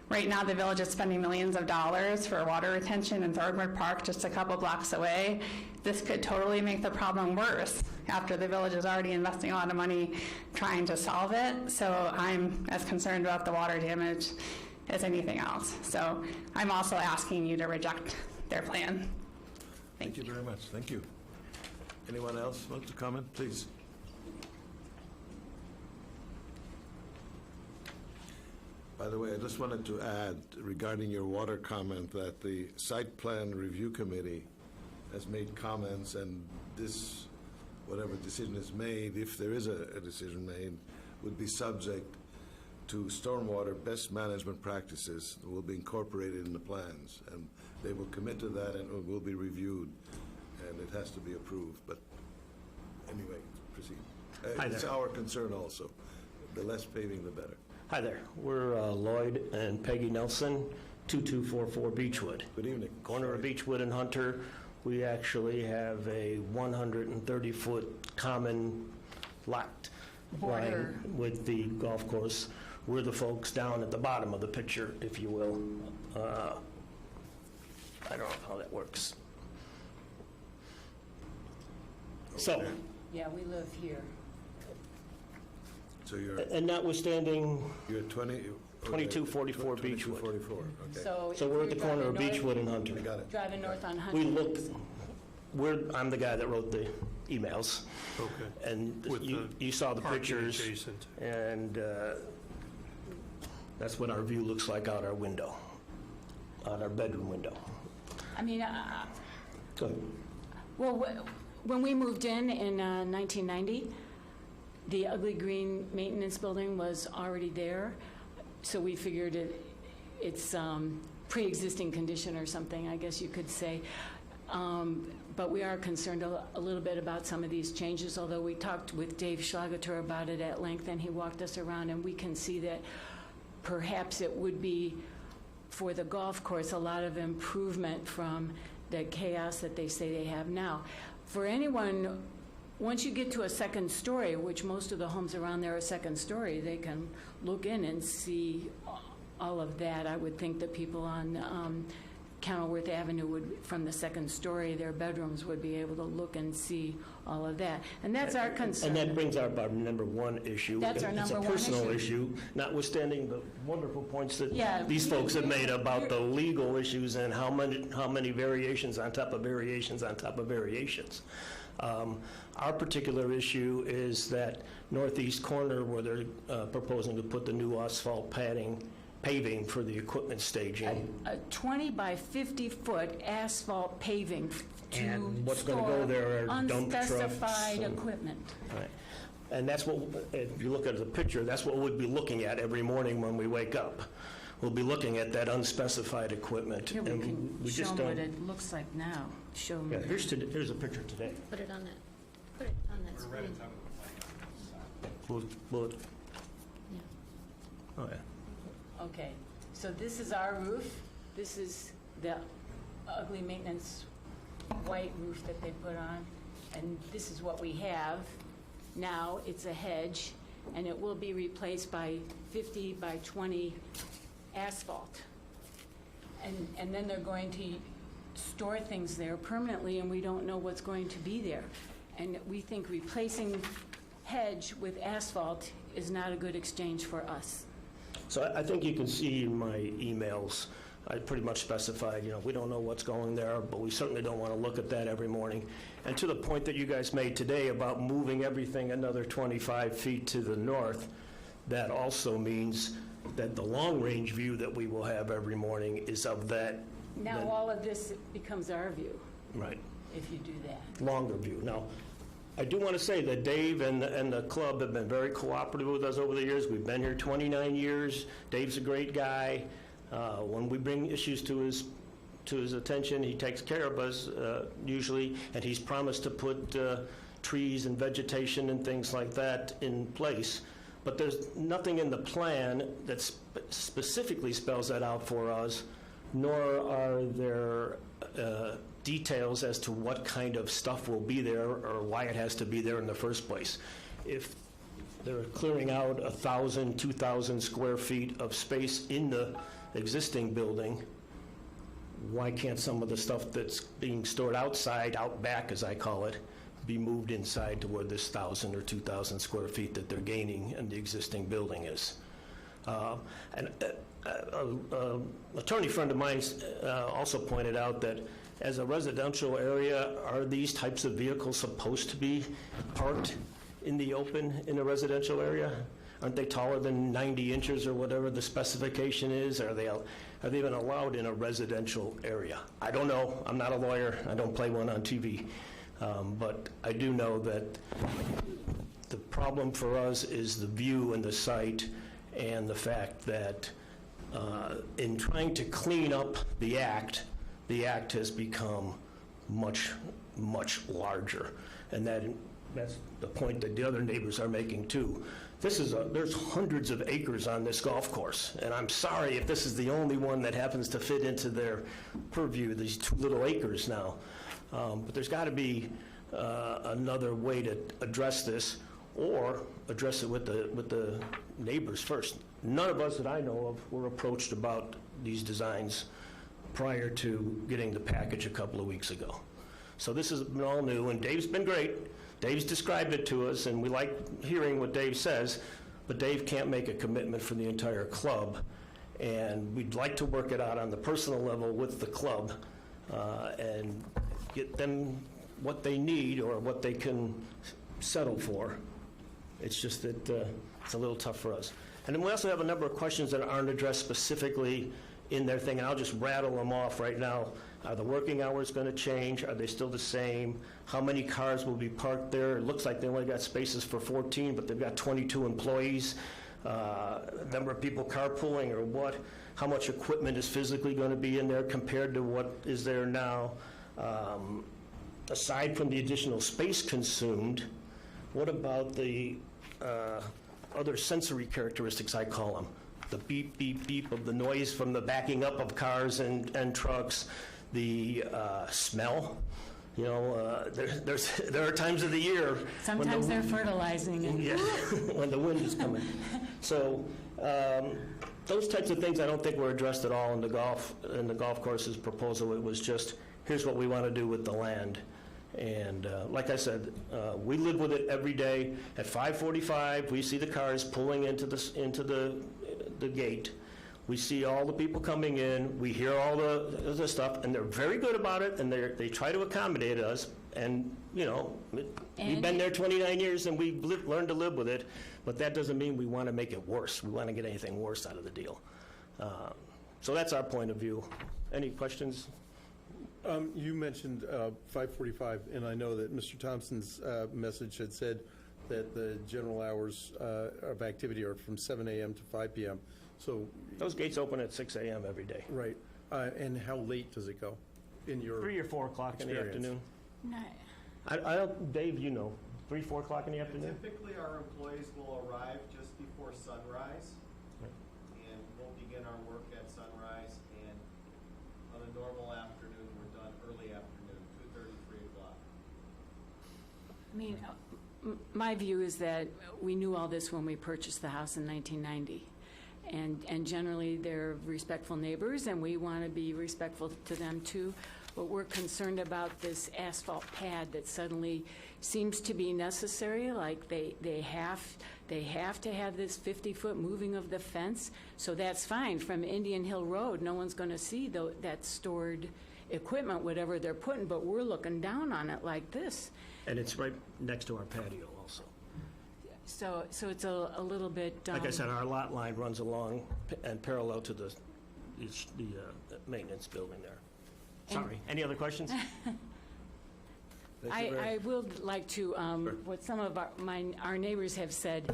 Right now, the village is spending millions of dollars for water retention in Thornwood Park, just a couple blocks away. This could totally make the problem worse after the village is already investing a lot of money trying to solve it. So I'm as concerned about the water damage as anything else. So I'm also asking you to reject their plan. Thank you very much. Thank you. Anyone else want to comment, please? By the way, I just wanted to add regarding your water comment that the Site Plan Review Committee has made comments, and this, whatever decision is made, if there is a decision made, would be subject to stormwater best management practices that will be incorporated in the plans. And they will commit to that, and it will be reviewed, and it has to be approved. But anyway, proceed. It's our concern also. The less paving, the better. Hi there. We're Lloyd and Peggy Nelson, 2244 Beechwood. Good evening. Corner of Beechwood and Hunter. We actually have a 130-foot common lot line with the golf course. We're the folks down at the bottom of the picture, if you will. I don't know how that works. Okay. So, Yeah, we live here. So you're and notwithstanding 2244 Beechwood. 2244, okay. So we're at the corner of Beechwood and Hunter. I got it. Driving north on Hunter. We looked, I'm the guy that wrote the emails. Okay. And With you saw the parking pictures. adjacent. And that's what our view looks like out our window, out our bedroom window. I mean, Go ahead. well, when we moved in 1990, the ugly green maintenance building was already there, so we figured it's pre-existing condition or something, I guess you could say. But we are concerned a little bit about some of these changes, although we talked with Dave Schlageter about it at length, and he walked us around, and we can see that perhaps it would be, for the golf course, a lot of improvement from the chaos that they say they have now. For anyone once you get to a second story, which most of the homes around there are second story, they can look in and see all of that. I would think that people on Kenilworth Avenue would, from the second story, their bedrooms would be able to look and see all of that. And that's our concern. And that brings up our number one issue. That's our number one It's a personal issue. issue, notwithstanding the wonderful points that Yeah, these folks have made about the legal issues and how many variations on top of variations on top of variations. Our particular issue is that northeast corner where they're proposing to put the new asphalt paving for the equipment staging. A 20 by 50 foot asphalt paving to And what's gonna go store there are dump trucks unspecified and- equipment. Right. And that's what, if you look at the picture, that's what we'd be looking at every morning when we wake up. We'll be looking at that unspecified equipment. Here, we and can we show just them what don't- it looks like now. Show them. Yeah, here's a picture today. Put it on that, put it on that screen. We'll- Yeah. oh, yeah. Okay, so this is our roof. This is the ugly maintenance white roof that they put on. And this is what we have. Now it's a hedge, and it will be replaced by 50 by 20 asphalt. And then they're going to store things there permanently, and we don't know what's going to be there. And we think replacing hedge with asphalt is not a good exchange for us. So I think you can see in my emails, I pretty much specified, we don't know what's going there, but we certainly don't want to look at that every morning. And to the point that you guys made today about moving everything another 25 feet to the north, that also means that the long-range view that we will have every morning is of that. Now all of this becomes our view, Right. if you do that. Longer view. Now, I do want to say that Dave and the club have been very cooperative with us over the years. We've been here 29 years. Dave's a great guy. When we bring issues to his attention, he takes care of us usually, and he's promised to put trees and vegetation and things like that in place. But there's nothing in the plan that specifically spells that out for us, nor are there details as to what kind of stuff will be there or why it has to be there in the first place. If they're clearing out 1,000, 2,000 square feet of space in the existing building, why can't some of the stuff that's being stored outside, out back as I call it, be moved inside to where this 1,000 or 2,000 square feet that they're gaining in the existing building is? And an attorney friend of mine also pointed out that as a residential area, are these types of vehicles supposed to be parked in the open in a residential area? Aren't they taller than 90 inches or whatever the specification is? Are they even allowed in a residential area? I don't know. I'm not a lawyer. I don't play one on TV. But I do know that the problem for us is the view and the site and the fact that in trying to clean up the act has become much, much larger. And that's the point that the other neighbors are making too. There's hundreds of acres on this golf course, and I'm sorry if this is the only one that happens to fit into their purview, these 2 little acres now. But there's got to be another way to address this, or address it with the neighbors first. None of us that I know of were approached about these designs prior to getting the package a couple of weeks ago. So this has been all new, and Dave's been great. Dave's described it to us, and we like hearing what Dave says, but Dave can't make a commitment for the entire club, and we'd like to work it out on the personal level with the club and get them what they need or what they can settle for. It's just that it's a little tough for us. And then we also have a number of questions that aren't addressed specifically in their thing, and I'll just rattle them off right now. Are the working hours going to change? Are they still the same? How many cars will be parked there? It looks like they only got spaces for 14, but they've got 22 employees. Number of people carpooling or what? How much equipment is physically going to be in there compared to what is there now? Aside from the additional space consumed, what about the other sensory characteristics, I call them? The beep, beep, beep of the noise from the backing up of cars and trucks, the smell. You know, there are times of the year. when Sometimes they're fertilizing and. Yeah, when the wind is coming. So those types of things I don't think were addressed at all in the golf course's proposal. It was just, here's what we want to do with the land. And like I said, we live with it every day. At 5:45, we see the cars pulling into the gate. We see all the people coming in. We hear all the stuff, and they're very good about it. And they try to accommodate us. And you know, we've been there 29 years, and we've learned to live with it. But that doesn't mean we want to make it worse. We want to get anything worse out of the deal. So that's our point of view. Any questions? You mentioned 5:45, and I know that Mr. Thompson's message had said that the general hours of activity are from 7 a.m. to 5 p.m. So Those gates open at 6 a.m. every day. right, and how late does it go in your 3 or 4 o'clock in the experience? afternoon. No. I don't, Dave, you know, 3, 4 o'clock in the afternoon? Typically, our employees will arrive just before sunrise, and we'll begin our work at sunrise, and on a normal afternoon, we're done early afternoon, 2:30, 3 o'clock. I mean, my view is that we knew all this when we purchased the house in 1990. And generally, they're respectful neighbors, and we want to be respectful to them, too. But we're concerned about this asphalt pad that suddenly seems to be necessary, like they have to have this 50-foot moving of the fence. So that's fine. From Indian Hill Road, no one's going to see that stored equipment, whatever they're putting, but we're looking down on it like this. And it's right next to our patio also. So it's a little bit. Like I said, our lot line runs along and parallel to the maintenance building there. Sorry, any other questions? I would like to, what some of our neighbors have said,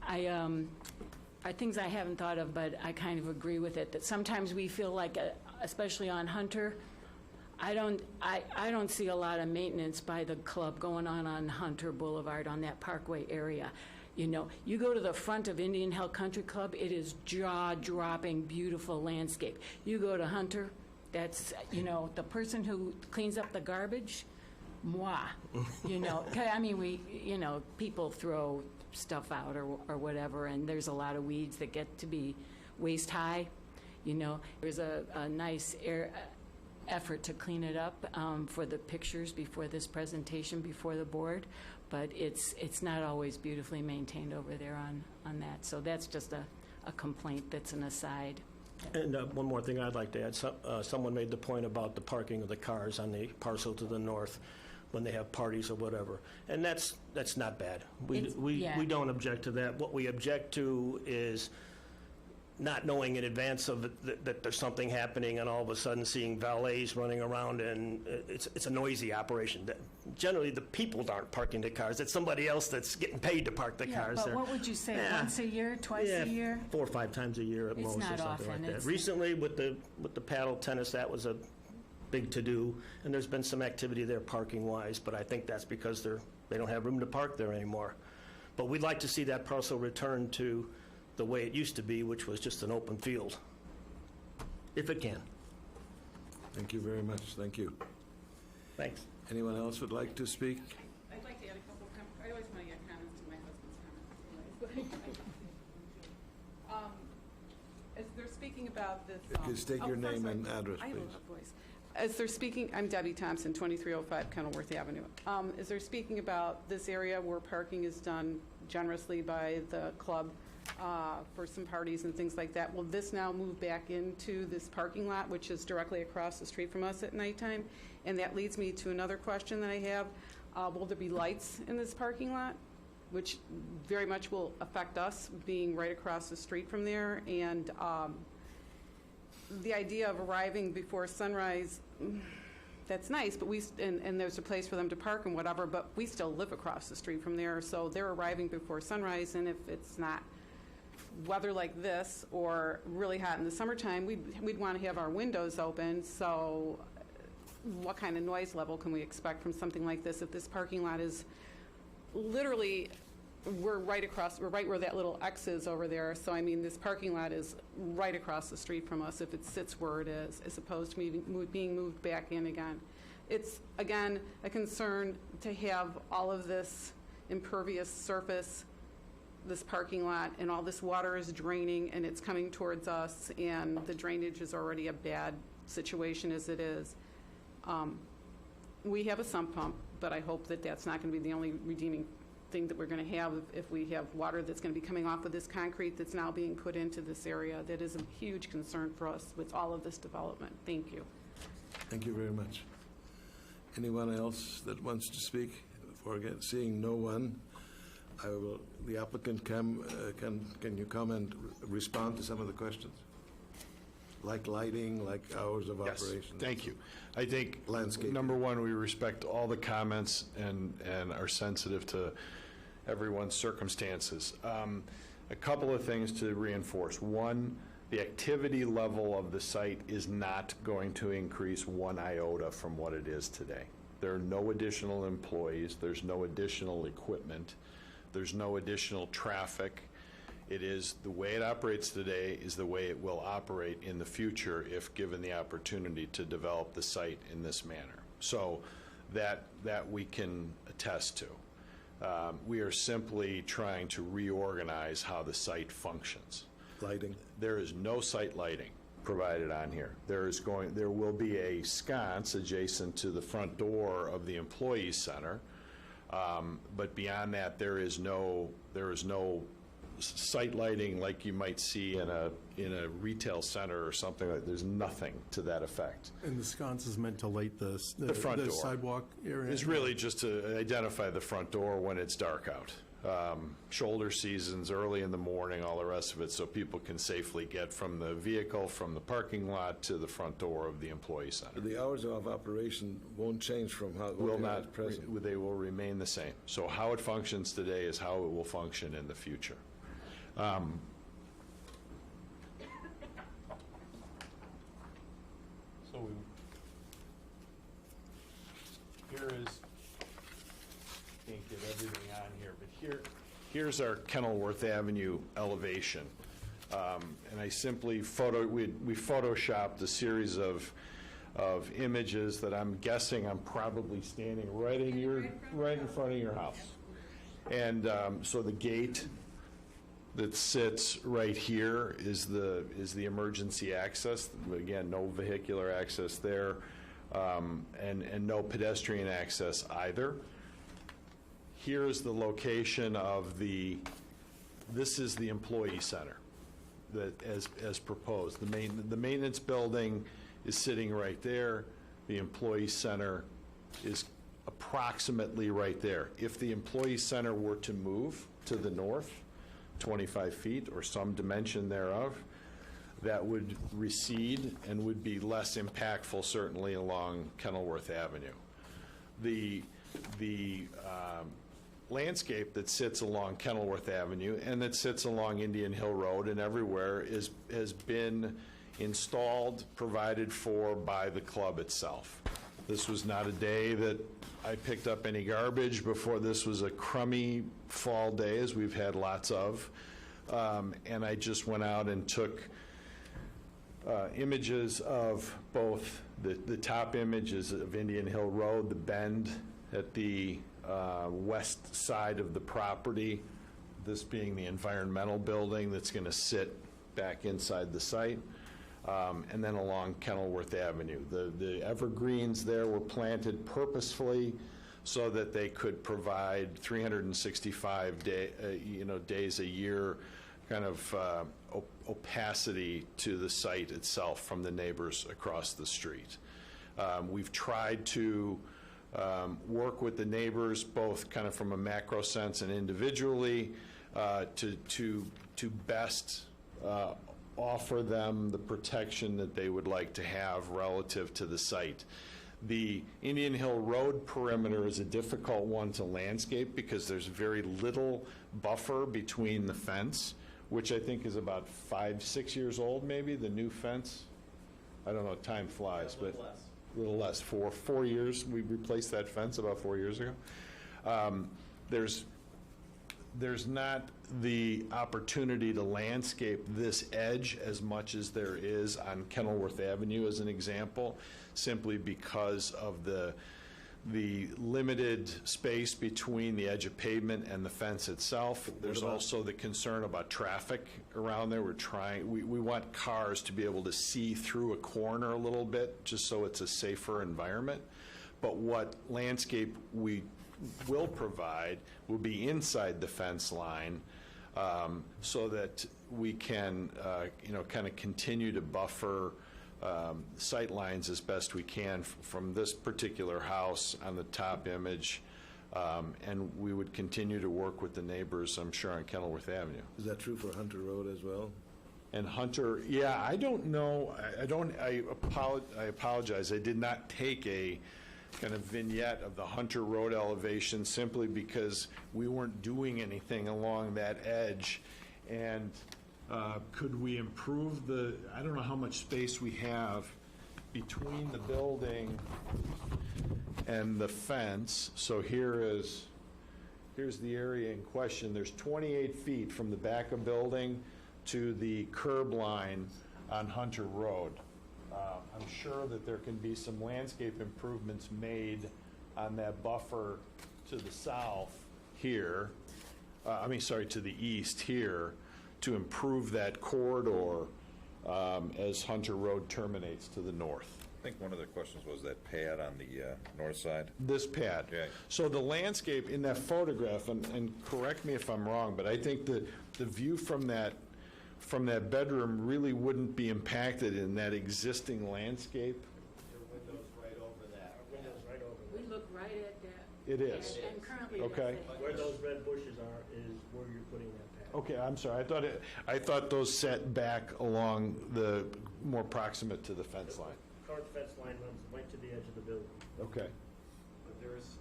are things I haven't thought of, but I kind of agree with it, that sometimes we feel like, especially on Hunter, I don't see a lot of maintenance by the club going on Hunter Boulevard on that Parkway area. You know, you go to the front of Indian Hill Country Club, it is jaw-dropping, beautiful landscape. You go to Hunter, that's, you know, the person who cleans up the garbage, moi. You know, I mean, people throw stuff out or whatever, and there's a lot of weeds that get to be waist high. You know, there's a nice effort to clean it up for the pictures before this presentation before the board, but it's not always beautifully maintained over there on that. So that's just a complaint that's an aside. And one more thing I'd like to add. Someone made the point about the parking of the cars on the parcel to the north when they have parties or whatever. And that's not bad. We don't object to that. What we object to is not knowing in advance of it that there's something happening and all of a sudden seeing valets running around, and it's a noisy operation. Generally, the people aren't parking the cars. It's somebody else that's getting paid to park the cars but there. what would you say, once a year, twice a year? 4 or 5 times a year at It's most, or not something often. like that. Recently, with the paddle tennis, that was a big to-do, and there's been some activity there parking-wise, but I think that's because they don't have room to park there anymore. But we'd like to see that parcel returned to the way it used to be, which was just an open field, if it can. Thank you very much. Thank you. Thanks. Anyone else would like to speak? I'd like to add a couple of comments. I always want to add comments to my husband's comments. As they're speaking about this... Please state your name and address, I have a please. voice. As they're speaking, I'm Debbie Thompson, 2305 Kenilworth Avenue. As they're speaking about this area where parking is done generously by the club for some parties and things like that, will this now move back into this parking lot, which is directly across the street from us at nighttime? And that leads me to another question that I have. Will there be lights in this parking lot, which very much will affect us being right across the street from there? And the idea of arriving before sunrise, that's nice, but and there's a place for them to park and whatever, but we still live across the street from there, so they're arriving before sunrise, and if it's not weather like this or really hot in the summertime, we'd want to have our windows open. So what kind of noise level can we expect from something like this if this parking lot is literally, we're right where that little X is over there. So I mean, this parking lot is right across the street from us if it sits where it is, as opposed to being moved back in again. It's, again, a concern to have all of this impervious surface, this parking lot, and all this water is draining, and it's coming towards us, and the drainage is already a bad situation as it is. We have a sump pump, but I hope that that's not going to be the only redeeming thing that we're going to have if we have water that's going to be coming off of this concrete that's now being put into this area. That is a huge concern for us with all of this development. Thank you. Thank you very much. Anyone else that wants to speak? Seeing no one, the applicant can you come and respond to some of the questions? Like lighting, like hours of operation? Thank you. I think, landscape. Number one, we respect all the comments and are sensitive to everyone's circumstances. A couple of things to reinforce. One, the activity level of the site is not going to increase one iota from what it is today. There are no additional employees. There's no additional equipment. There's no additional traffic. It is the way it operates today is the way it will operate in the future if given the opportunity to develop the site in this manner. So that we can attest to. We are simply trying to reorganize how the site functions. Lighting? There is no site lighting provided on here. There will be a sconce adjacent to the front door of the employee center, but beyond that, there is no site lighting like you might see in a retail center or something like. There's nothing to that effect. And the sconce is meant to light the front door. Sidewalk area? It's really just to identify the front door when it's dark out. Shoulder seasons, early in the morning, all the rest of it, so people can safely get from the vehicle, from the parking lot to the front door of the employee center. The hours of operation won't change from how it will not at present. They will remain the same. So how it functions today is how it will function in the future. So here is, can't get everything on here, but here's our Kenilworth Avenue elevation. And I simply we photoshopped a series of images that I'm guessing I'm probably standing right in front of your house. And so the gate that sits right here is the emergency access. Again, no vehicular access there, and no pedestrian access either. Here's the location of this is the employee center that as proposed. The maintenance building is sitting right there. The employee center is approximately right there. If the employee center were to move to the north 25 feet or some dimension thereof, that would recede and would be less impactful certainly along Kenilworth Avenue. The landscape that sits along Kenilworth Avenue and that sits along Indian Hill Road and everywhere has been installed, provided for by the club itself. This was not a day that I picked up any garbage before. This was a crummy fall day, as we've had lots of, and I just went out and took images of both the top images of Indian Hill Road, the bend at the west side of the property, this being the environmental building that's going to sit back inside the site, and then along Kenilworth Avenue. The evergreens there were planted purposefully so that they could provide 365 days a year kind of opacity to the site itself from the neighbors across the street. We've tried to work with the neighbors, both kind of from a macro sense and individually, to best offer them the protection that they would like to have relative to the site. The Indian Hill Road perimeter is a difficult one to landscape because there's very little buffer between the fence, which I think is about 5-6 years old, maybe, the new fence. I don't know, time flies, but a little less. 4 years. We replaced that fence about 4 years ago. there's not the opportunity to landscape this edge as much as there is on Kenilworth Avenue, as an example, simply because of the limited space between the edge of pavement and the fence itself. There's also the concern about traffic around there. We want cars to be able to see through a corner a little bit, just so it's a safer environment. But what landscape we will provide will be inside the fence line, so that we can, kind of continue to buffer sight lines as best we can from this particular house on the top image, and we would continue to work with the neighbors, I'm sure, on Kenilworth Avenue. Is that true for Hunter Road as well? And Hunter, yeah, I don't know, I apologize, I did not take a kind of vignette of the Hunter Road elevation simply because we weren't doing anything along that edge. And could we improve I don't know how much space we have between the building and the fence. So here's the area in question. There's 28 feet from the back of building to the curb line on Hunter Road. I'm sure that there can be some landscape improvements made on that buffer to the south here, to the east here, to improve that corridor as Hunter Road terminates to the north. I think one of the questions was that pad on the north side. This pad. Yeah. So the landscape in that photograph, and correct me if I'm wrong, but I think the view from that bedroom really wouldn't be impacted in that existing landscape. Your window's right over that. We look right at that. It is. And currently, Okay. Where those red bushes are is where you're putting that pad. Okay, I'm sorry. I thought those set back along the more proximate to the fence line. The current fence line runs right to the edge of the building. Okay. But there's,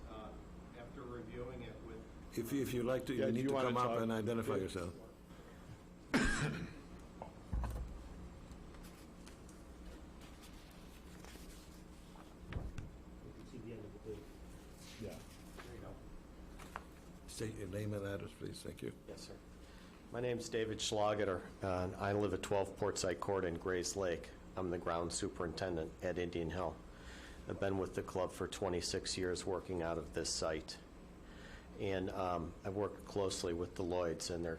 after reviewing it with If you'd like to, Yeah, you do need you to wanna come up talk? and identify Yeah. yourself. You can see the end of the building. Yeah. State your name and address, please. Thank you. Yes, sir. My name's David Schlageter, and I live at 12 Portside Court in Grays Lake. I'm the ground superintendent at Indian Hill. I've been with the club for 26 years working out of this site. And I've worked closely with the Lloyds and their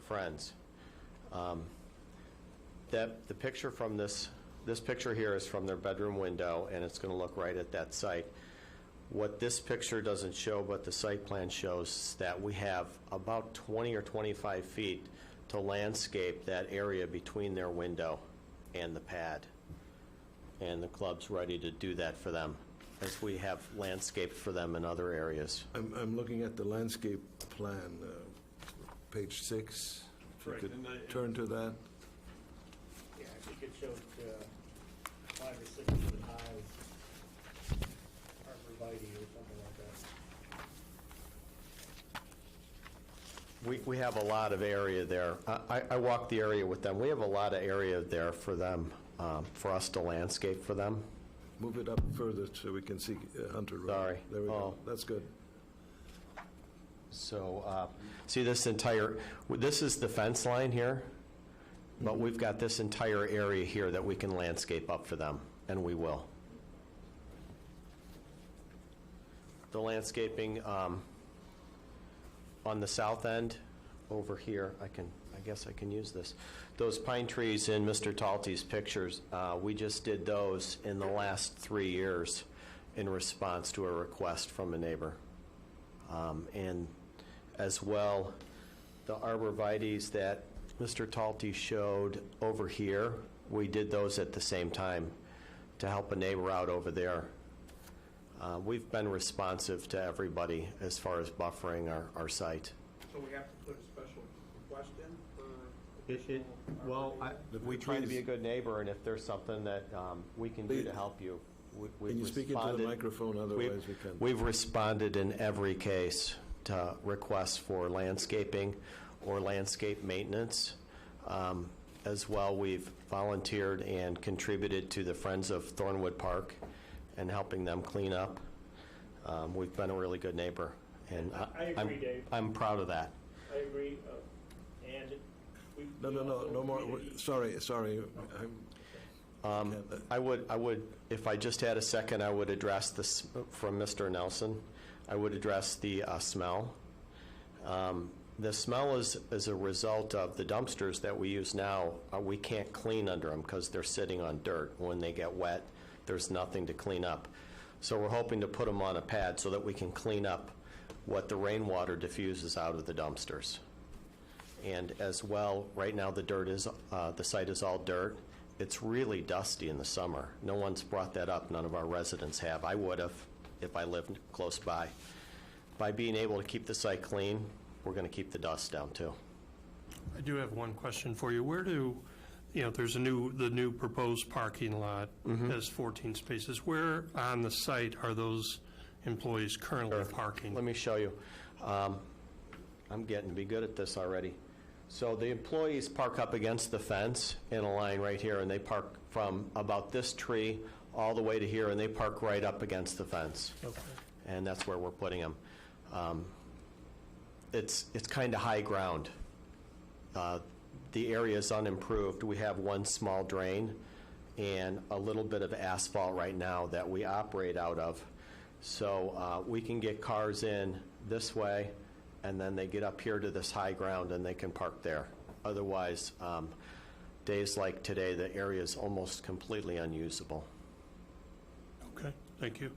friends. The picture from this picture here is from their bedroom window, and it's going to look right at that site. What this picture doesn't show, but the site plan shows, is that we have about 20 or 25 feet to landscape that area between their window and the pad. And the club's ready to do that for them, as we have landscaped for them in other areas. I'm looking at the landscape plan, page 6. If you Correct, could and turn to that. Yeah, I think it showed 5 or 6 foot high arborvitae or something like that. We have a lot of area there. I walked the area with them. We have a lot of area there for them, for us to landscape for them. Move it up further so we can see Hunter Road. Sorry. There we go. Oh. That's good. So, see this is the fence line here, but we've got this entire area here that we can landscape up for them, and we will. The landscaping on the south end over here, I guess I can use this. Those pine trees in Mr. Talty's pictures, we just did those in the last 3 years in response to a request from a neighbor. And as well, the arborvitaes that Mr. Talty showed over here, we did those at the same time to help a neighbor out over there. We've been responsive to everybody as far as buffering our site. So we have to put a special request in for We try to be a good neighbor, and if there's something that we can do to help you, we've Can you speak into the responded. microphone? Otherwise we can. We've responded in every case to requests for landscaping or landscape maintenance. As well, we've volunteered and contributed to the Friends of Thornwood Park and helping them clean up. We've been a really good neighbor, And I agree, Dave. I'm proud of that. I agree, and we... No more, sorry. I would, if I just had a second, I would address this from Mr. Nelson. I would address the smell. The smell is as a result of the dumpsters that we use now. We can't clean under them because they're sitting on dirt. When they get wet, there's nothing to clean up. So we're hoping to put them on a pad so that we can clean up what the rainwater diffuses out of the dumpsters. And as well, right now the site is all dirt. It's really dusty in the summer. No one's brought that up. None of our residents have. I would have if I lived close by. By being able to keep the site clean, we're going to keep the dust down too. I do have one question for you. Where do, there's the new proposed parking lot has 14 spaces. Where on the site are those employees currently parking? Let me show you. I'm getting to be good at this already. So the employees park up against the fence in a line right here, and they park from about this tree all the way to here, and they park right up against the fence. Okay. And that's where we're putting them. It's kind of high ground. The area is unimproved. We have one small drain and a little bit of asphalt right now that we operate out of. So we can get cars in this way, and then they get up here to this high ground and they can park there. Otherwise, days like today, the area is almost completely unusable. Okay, thank you.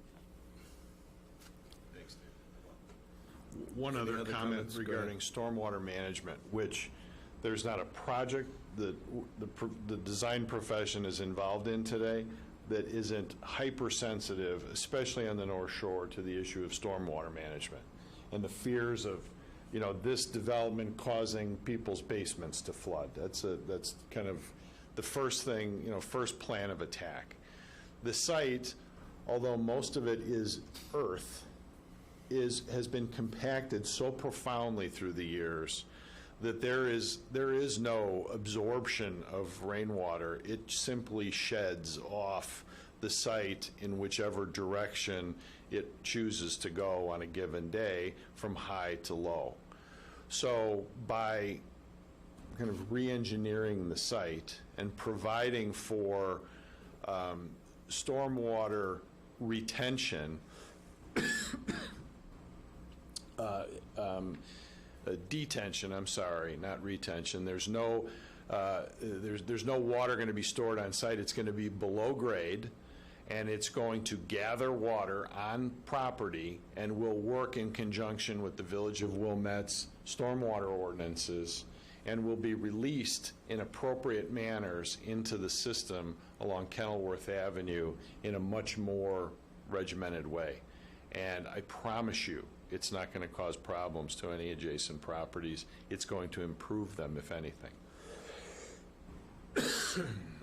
Thanks, Dave. One other comment comments? Go regarding stormwater management, which there's not a project that the design profession is involved in today that isn't hypersensitive, especially on the North Shore, to the issue of stormwater management and the fears of, this development causing people's basements to flood. That's kind of the first thing, first plan of attack. The site, although most of it is earth, has been compacted so profoundly through the years that there is no absorption of rainwater. It simply sheds off the site in whichever direction it chooses to go on a given day from high to low. So by kind of re-engineering the site and providing for stormwater retention, detention, I'm sorry, not retention. There's no water going to be stored on site. It's going to be below grade, and it's going to gather water on property and will work in conjunction with the Village of Wilmette's stormwater ordinances and will be released in appropriate manners into the system along Kenilworth Avenue in a much more regimented way. And I promise you, it's not going to cause problems to any adjacent properties. It's going to improve them, if anything.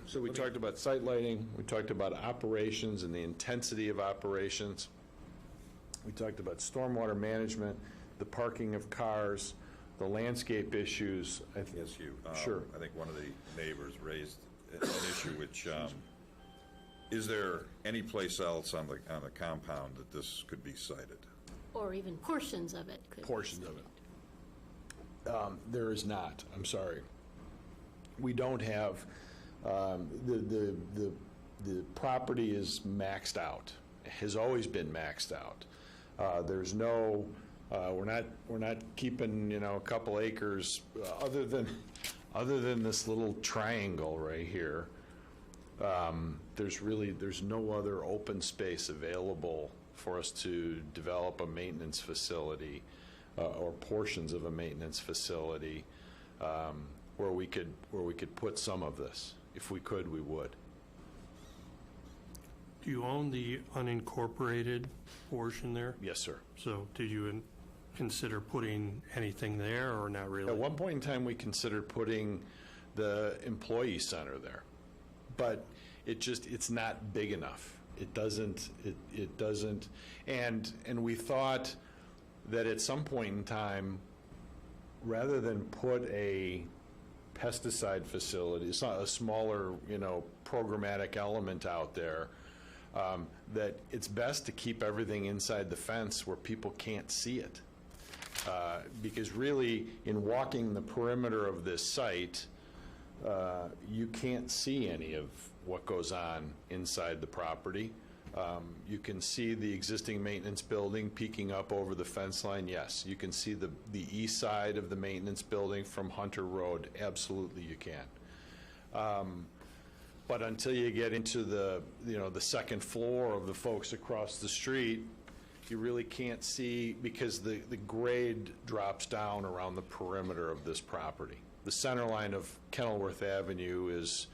So we talked about site lighting. We talked about operations and the intensity of operations. We talked about stormwater management, the parking of cars, the landscape issues. Yes, Hugh. Sure. I think one of the neighbors raised an issue which, is there any place else on the compound that this could be sited? Or even portions of it could. Portions of it. There is not. I'm sorry. We don't have, the property is maxed out, has always been maxed out. There's no, we're not keeping, a couple acres, other than this little triangle right here. There's no other open space available for us to develop a maintenance facility or portions of a maintenance facility where we could put some of this. If we could, we would. Do you own the unincorporated portion there? Yes, sir. So did you consider putting anything there or not really? At one point in time, we considered putting the employee center there, but it's not big enough. It doesn't, and we thought that at some point in time, rather than put a pesticide facility, it's not a smaller, programmatic element out there, that it's best to keep everything inside the fence where people can't see it. Because really, in walking the perimeter of this site, you can't see any of what goes on inside the property. You can see the existing maintenance building peeking up over the fence line, yes. You can see the east side of the maintenance building from Hunter Road, absolutely you can. But until you get into the second floor of the folks across the street, you really can't see, because the grade drops down around the perimeter of this property. The center line of Kenilworth Avenue is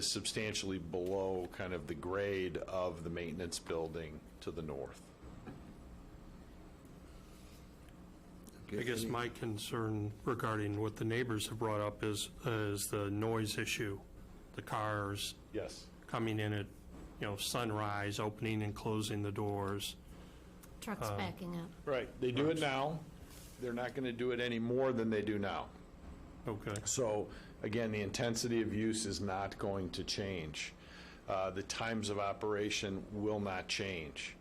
substantially below kind of the grade of the maintenance building to the north. I guess my concern regarding what the neighbors have brought up is the noise issue. The cars. Yes. Coming in at, sunrise, opening and closing the doors. Trucks backing up. Right. They do it now. They're not going to do it any more than they do now. Okay. So, again, the intensity of use is not going to change. The times of operation will not change.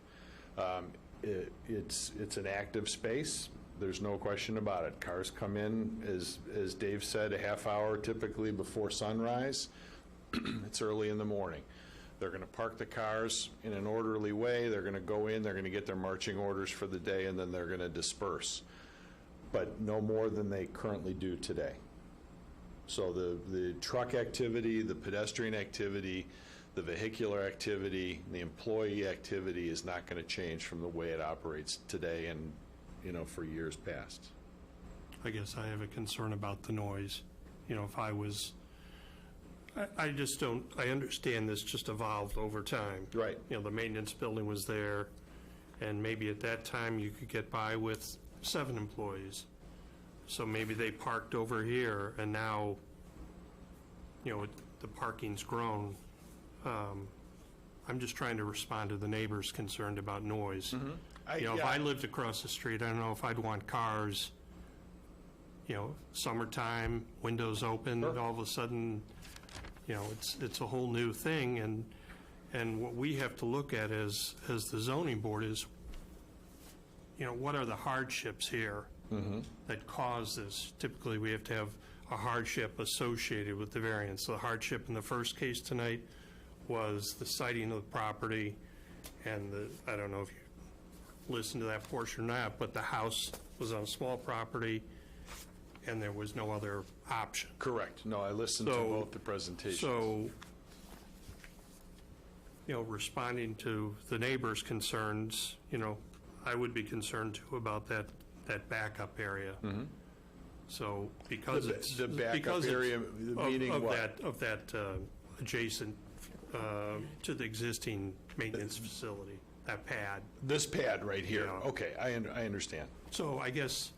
It's an active space. There's no question about it. Cars come in, as Dave said, a half hour typically before sunrise. It's early in the morning. They're going to park the cars in an orderly way. They're going to go in, they're going to get their marching orders for the day, and then they're going to disperse. But no more than they currently do today. So the truck activity, the pedestrian activity, the vehicular activity, the employee activity is not going to change from the way it operates today and, for years past. I guess I have a concern about the noise. If I was, I just don't, I understand this just evolved over time. Right. The maintenance building was there, and maybe at that time you could get by with 7 employees. So maybe they parked over here, and now, the parking's grown. I'm just trying to respond to the neighbors concerned about noise. If I lived across the street, I don't know if I'd want cars, summertime, windows open, Sure. all of a sudden, it's a whole new thing, and what we have to look at as the zoning board is, what are the hardships here that cause this? Typically, we have to have a hardship associated with the variance. The hardship in the first case tonight was the siting of the property, and I don't know if you listened to that portion or not, but the house was on a small property, and there was no other option. Correct. No, I listened to both the presentations. So, responding to the neighbors' concerns, I would be concerned too about that backup area. So because the backup area, meaning what? Of that adjacent to the existing maintenance facility, that pad. This pad right here. Yeah. Okay, I understand. So I guess,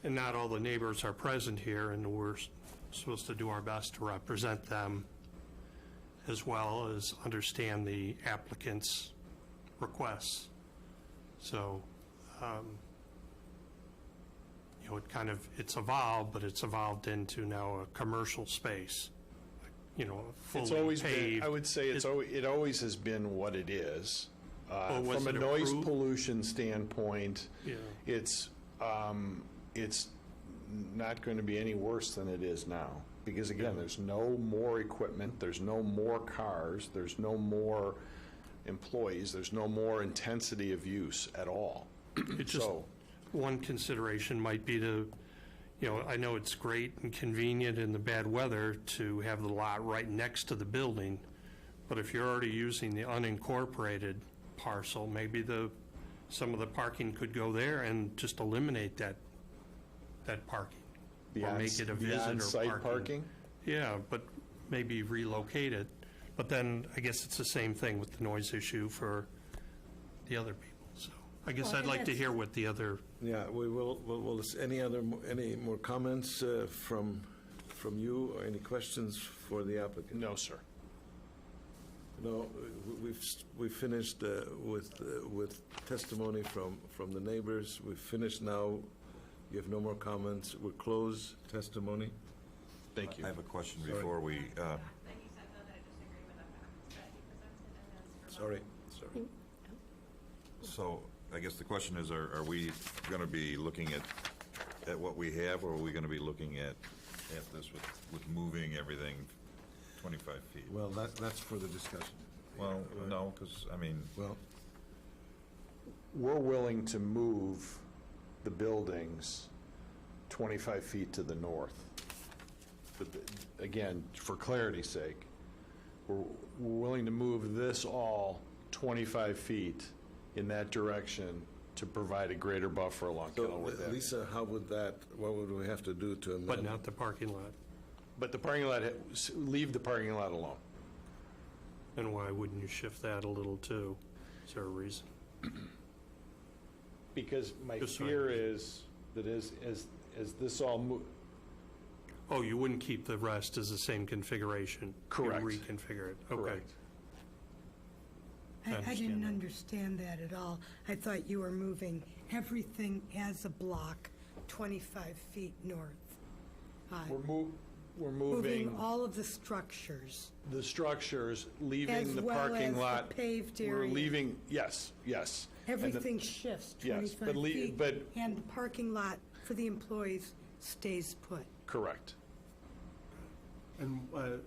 and not all the neighbors are present here, and we're supposed to do our best to represent them as well as understand the applicant's requests. So, it's evolved, but it's evolved into now a commercial space, fully It's always paved. been, I would say it always has been what it is. Was From a it noise approved? pollution standpoint, Yeah. it's not going to be any worse than it is now. Because again, there's no more equipment, there's no more cars, there's no more employees, there's no more intensity of use at all. It's just, one consideration might be to, I know it's great and convenient in the bad weather to have the lot right next to the building, but if you're already using the unincorporated parcel, maybe some of the parking could go there and just eliminate that parking. Or make it a visitor on-site parking? Yeah, but maybe relocate it. But then I guess it's the same thing with the noise issue for the other people. So I guess I'd like to hear what the other. Yeah, we'll any more comments from you, or any questions for the applicant? No, sir. No, we've finished with testimony from the neighbors. We've finished now. You have no more comments. We'll close testimony. Thank you. I have a question before we. Sorry. So, I guess the question is, are we going to be looking at what we have, or are we going to be looking at this with moving everything 25 feet? Well, that's for the discussion. Well, no, because, I mean, Well, We're willing to move the buildings 25 feet to the north. But again, for clarity's sake, we're willing to move this all 25 feet in that direction to provide a greater buffer along so Kenilworth Avenue. Lisa, what would we have to do to amend? But not the parking lot. But the parking lot, leave the parking lot alone. And why wouldn't you shift that a little too? Is there a reason? Because my Just fear saying. is that as this all Oh, you wouldn't keep the rest as the same configuration? Correct. You reconfigure it? Okay. Correct. I I understand didn't that. understand that at all. I thought you were moving everything as a block 25 feet north. We're Moving moving all of the structures. the structures, As leaving the well parking as the lot. paved We're area. leaving, yes. And the- Everything shifts Yes, 25 feet. but And the parking lot for the employees stays put. correct. And The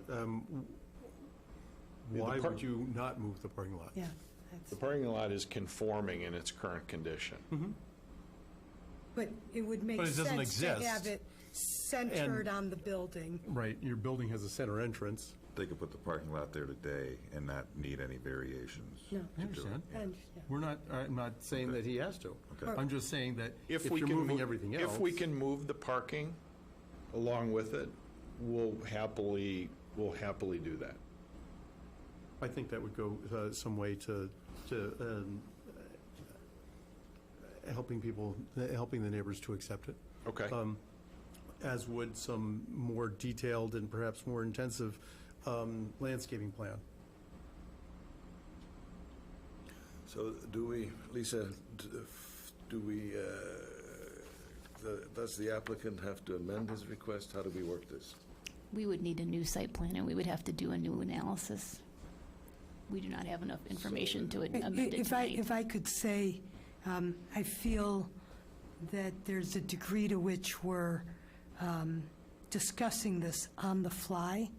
why par- would you not move the parking lot? Yeah, The that's, parking lot is conforming in its current condition. but it would make But it doesn't sense to exist. have it centered on the building. Right, your building has a center entrance. they could put the parking lot there today and not need any variations. No. I to do it. understand. I understand. I'm not saying that he has to. Okay. I'm just saying that if we you're can moving move- everything else. If we can move the parking along with it, we'll happily do that. I think that would go some way to helping the neighbors to accept it. Okay. As would some more detailed and perhaps more intensive landscaping plan. So do we, Lisa, does the applicant have to amend his request? How do we work this? We would need a new site plan, and we would have to do a new analysis. We do not have enough information to amend it tonight. If I could say, I feel that there's a degree to which we're discussing this on the fly.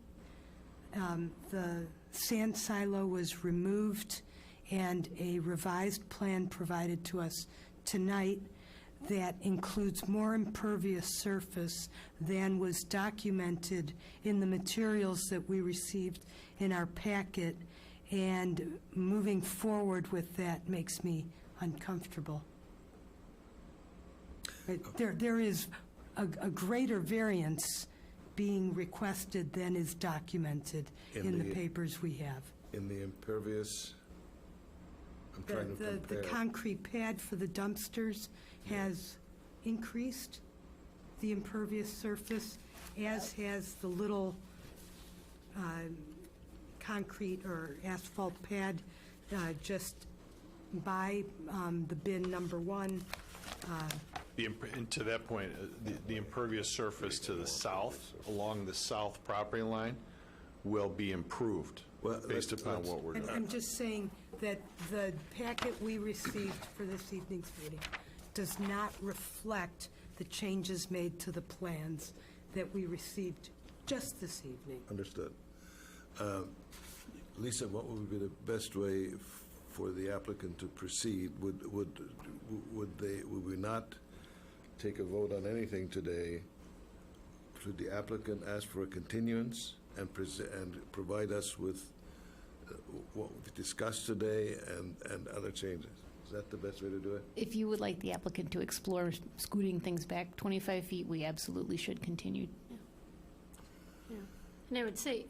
The sand silo was removed, and a revised plan provided to us tonight that includes more impervious surface than was documented in the materials that we received in our packet, and moving forward with that makes me uncomfortable. There is a greater variance being requested than is documented in the papers we have. In the impervious, I'm trying to compare. The concrete pad for the dumpsters has increased the impervious surface, as has the little concrete or asphalt pad just by the bin number 1. And to that point, the impervious surface to the south, along the south property line, will be improved based upon what we're doing. I'm just saying that the packet we received for this evening's meeting does not reflect the changes made to the plans that we received just this evening. Understood. Lisa, what would be the best way for the applicant to proceed? Would we not take a vote on anything today? Should the applicant ask for a continuance and provide us with what we've discussed today and other changes? Is that the best way to do it? If you would like the applicant to explore scooting things back 25 feet, we absolutely should continue. Yeah. And I would say,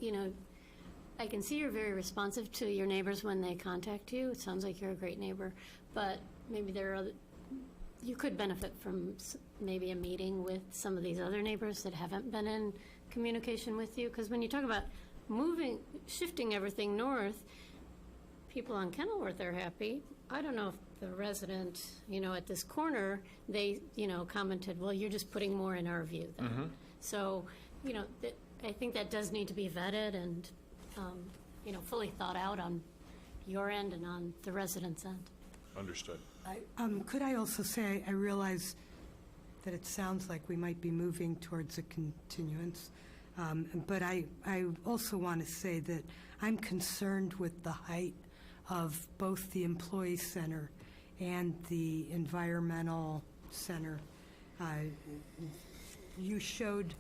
I can see you're very responsive to your neighbors when they contact you. It sounds like you're a great neighbor, but maybe you could benefit from maybe a meeting with some of these other neighbors that haven't been in communication with you. Because when you talk about shifting everything north, people on Kenilworth are happy. I don't know if the resident, at this corner, they, commented, well, you're just putting more in our view then. So, I think that does need to be vetted and, fully thought out on your end and on the residents' end. Understood. Could I also say, I realize that it sounds like we might be moving towards a continuance, but I also want to say that I'm concerned with the height of both the employee center and the environmental center. You showed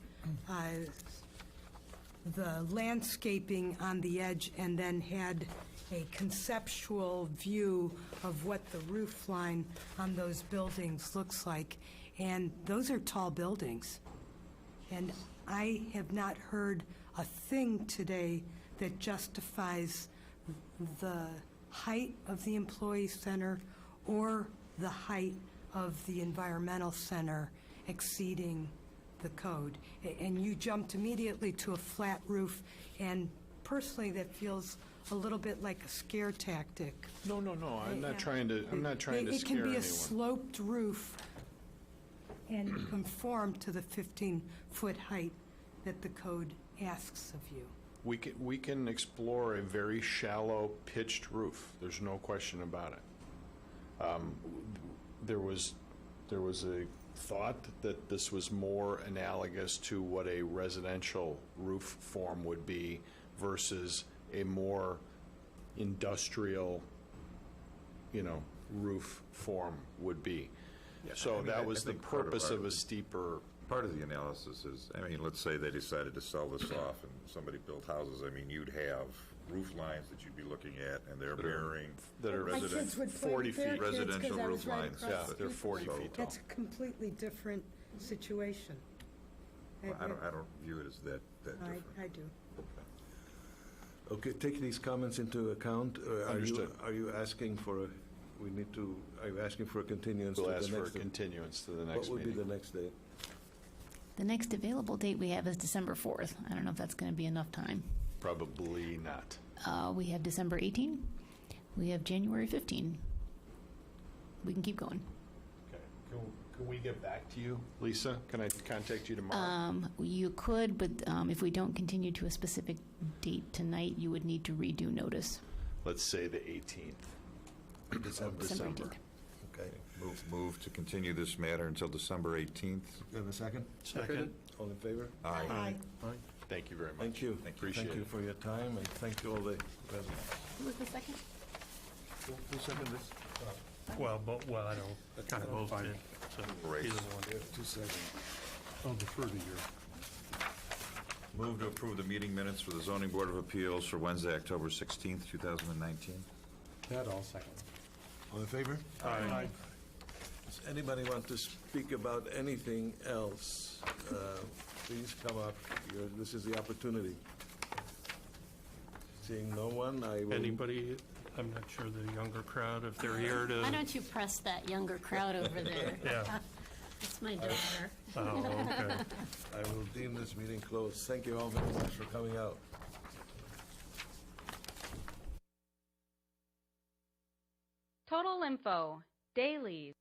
the landscaping on the edge and then had a conceptual view of what the roof line on those buildings looks like. And those are tall buildings. And I have not heard a thing today that justifies the height of the employee center or the height of the environmental center exceeding the code. And you jumped immediately to a flat roof, and personally, that feels a little bit like a scare tactic. No, I'm not trying to scare anyone. It can be a sloped roof and conform to the 15-foot height that the code asks of you. We can explore a very shallow pitched roof. There's no question about it. There was a thought that this was more analogous to what a residential roof form would be versus a more industrial, roof form would be. Yeah, So I mean, that I was the think part of purpose our- of a steeper. Part of the analysis is, let's say they decided to sell this off and somebody built houses, you'd have roof lines that you'd be looking at, and they're mirroring that are My kids would play 40 with their feet. kids 'cause residential I was roof right lines. across Yeah, the they're street 40 from them. feet tall. That's a completely different situation. Well, I don't view it as that different. I do. Okay, take these comments into account. Understood. Are you asking for are you asking for a continuance to We'll the ask next? for a continuance to the What next would be meeting. the next date? The next available date we have is December 4th. I don't know if that's going to be enough time. Probably not. We have December 18. We have January 15. We can keep going. Okay. Can we get back to you, Lisa? Can I contact you tomorrow? You could, but if we don't continue to a specific date tonight, you would need to redo notice. Let's say the 18th of December December. 18th. Okay. Move to continue this matter until December 18th. And a second? Second. All in favor? Aye. Thank you very much. Thank you. Appreciate Thank you it. for your time, and thank you all the residents. Who was the second? Who seconded this? I don't, kind of both did. So Race. either one. 2 seconds. I'll defer to you. Move to approve the meeting minutes for the Zoning Board of Appeals for Wednesday, October 16th, 2019. That all second. All in favor? Aye. Does anybody want to speak about anything else? Please come up. This is the opportunity. Seeing no one, I will... Anybody, I'm not sure the younger crowd, if they're here to... Why don't you press that younger crowd over there? Yeah. That's my daughter. Oh, okay. I will deem this meeting closed. Thank you all very much for coming out. Total Info, dailies.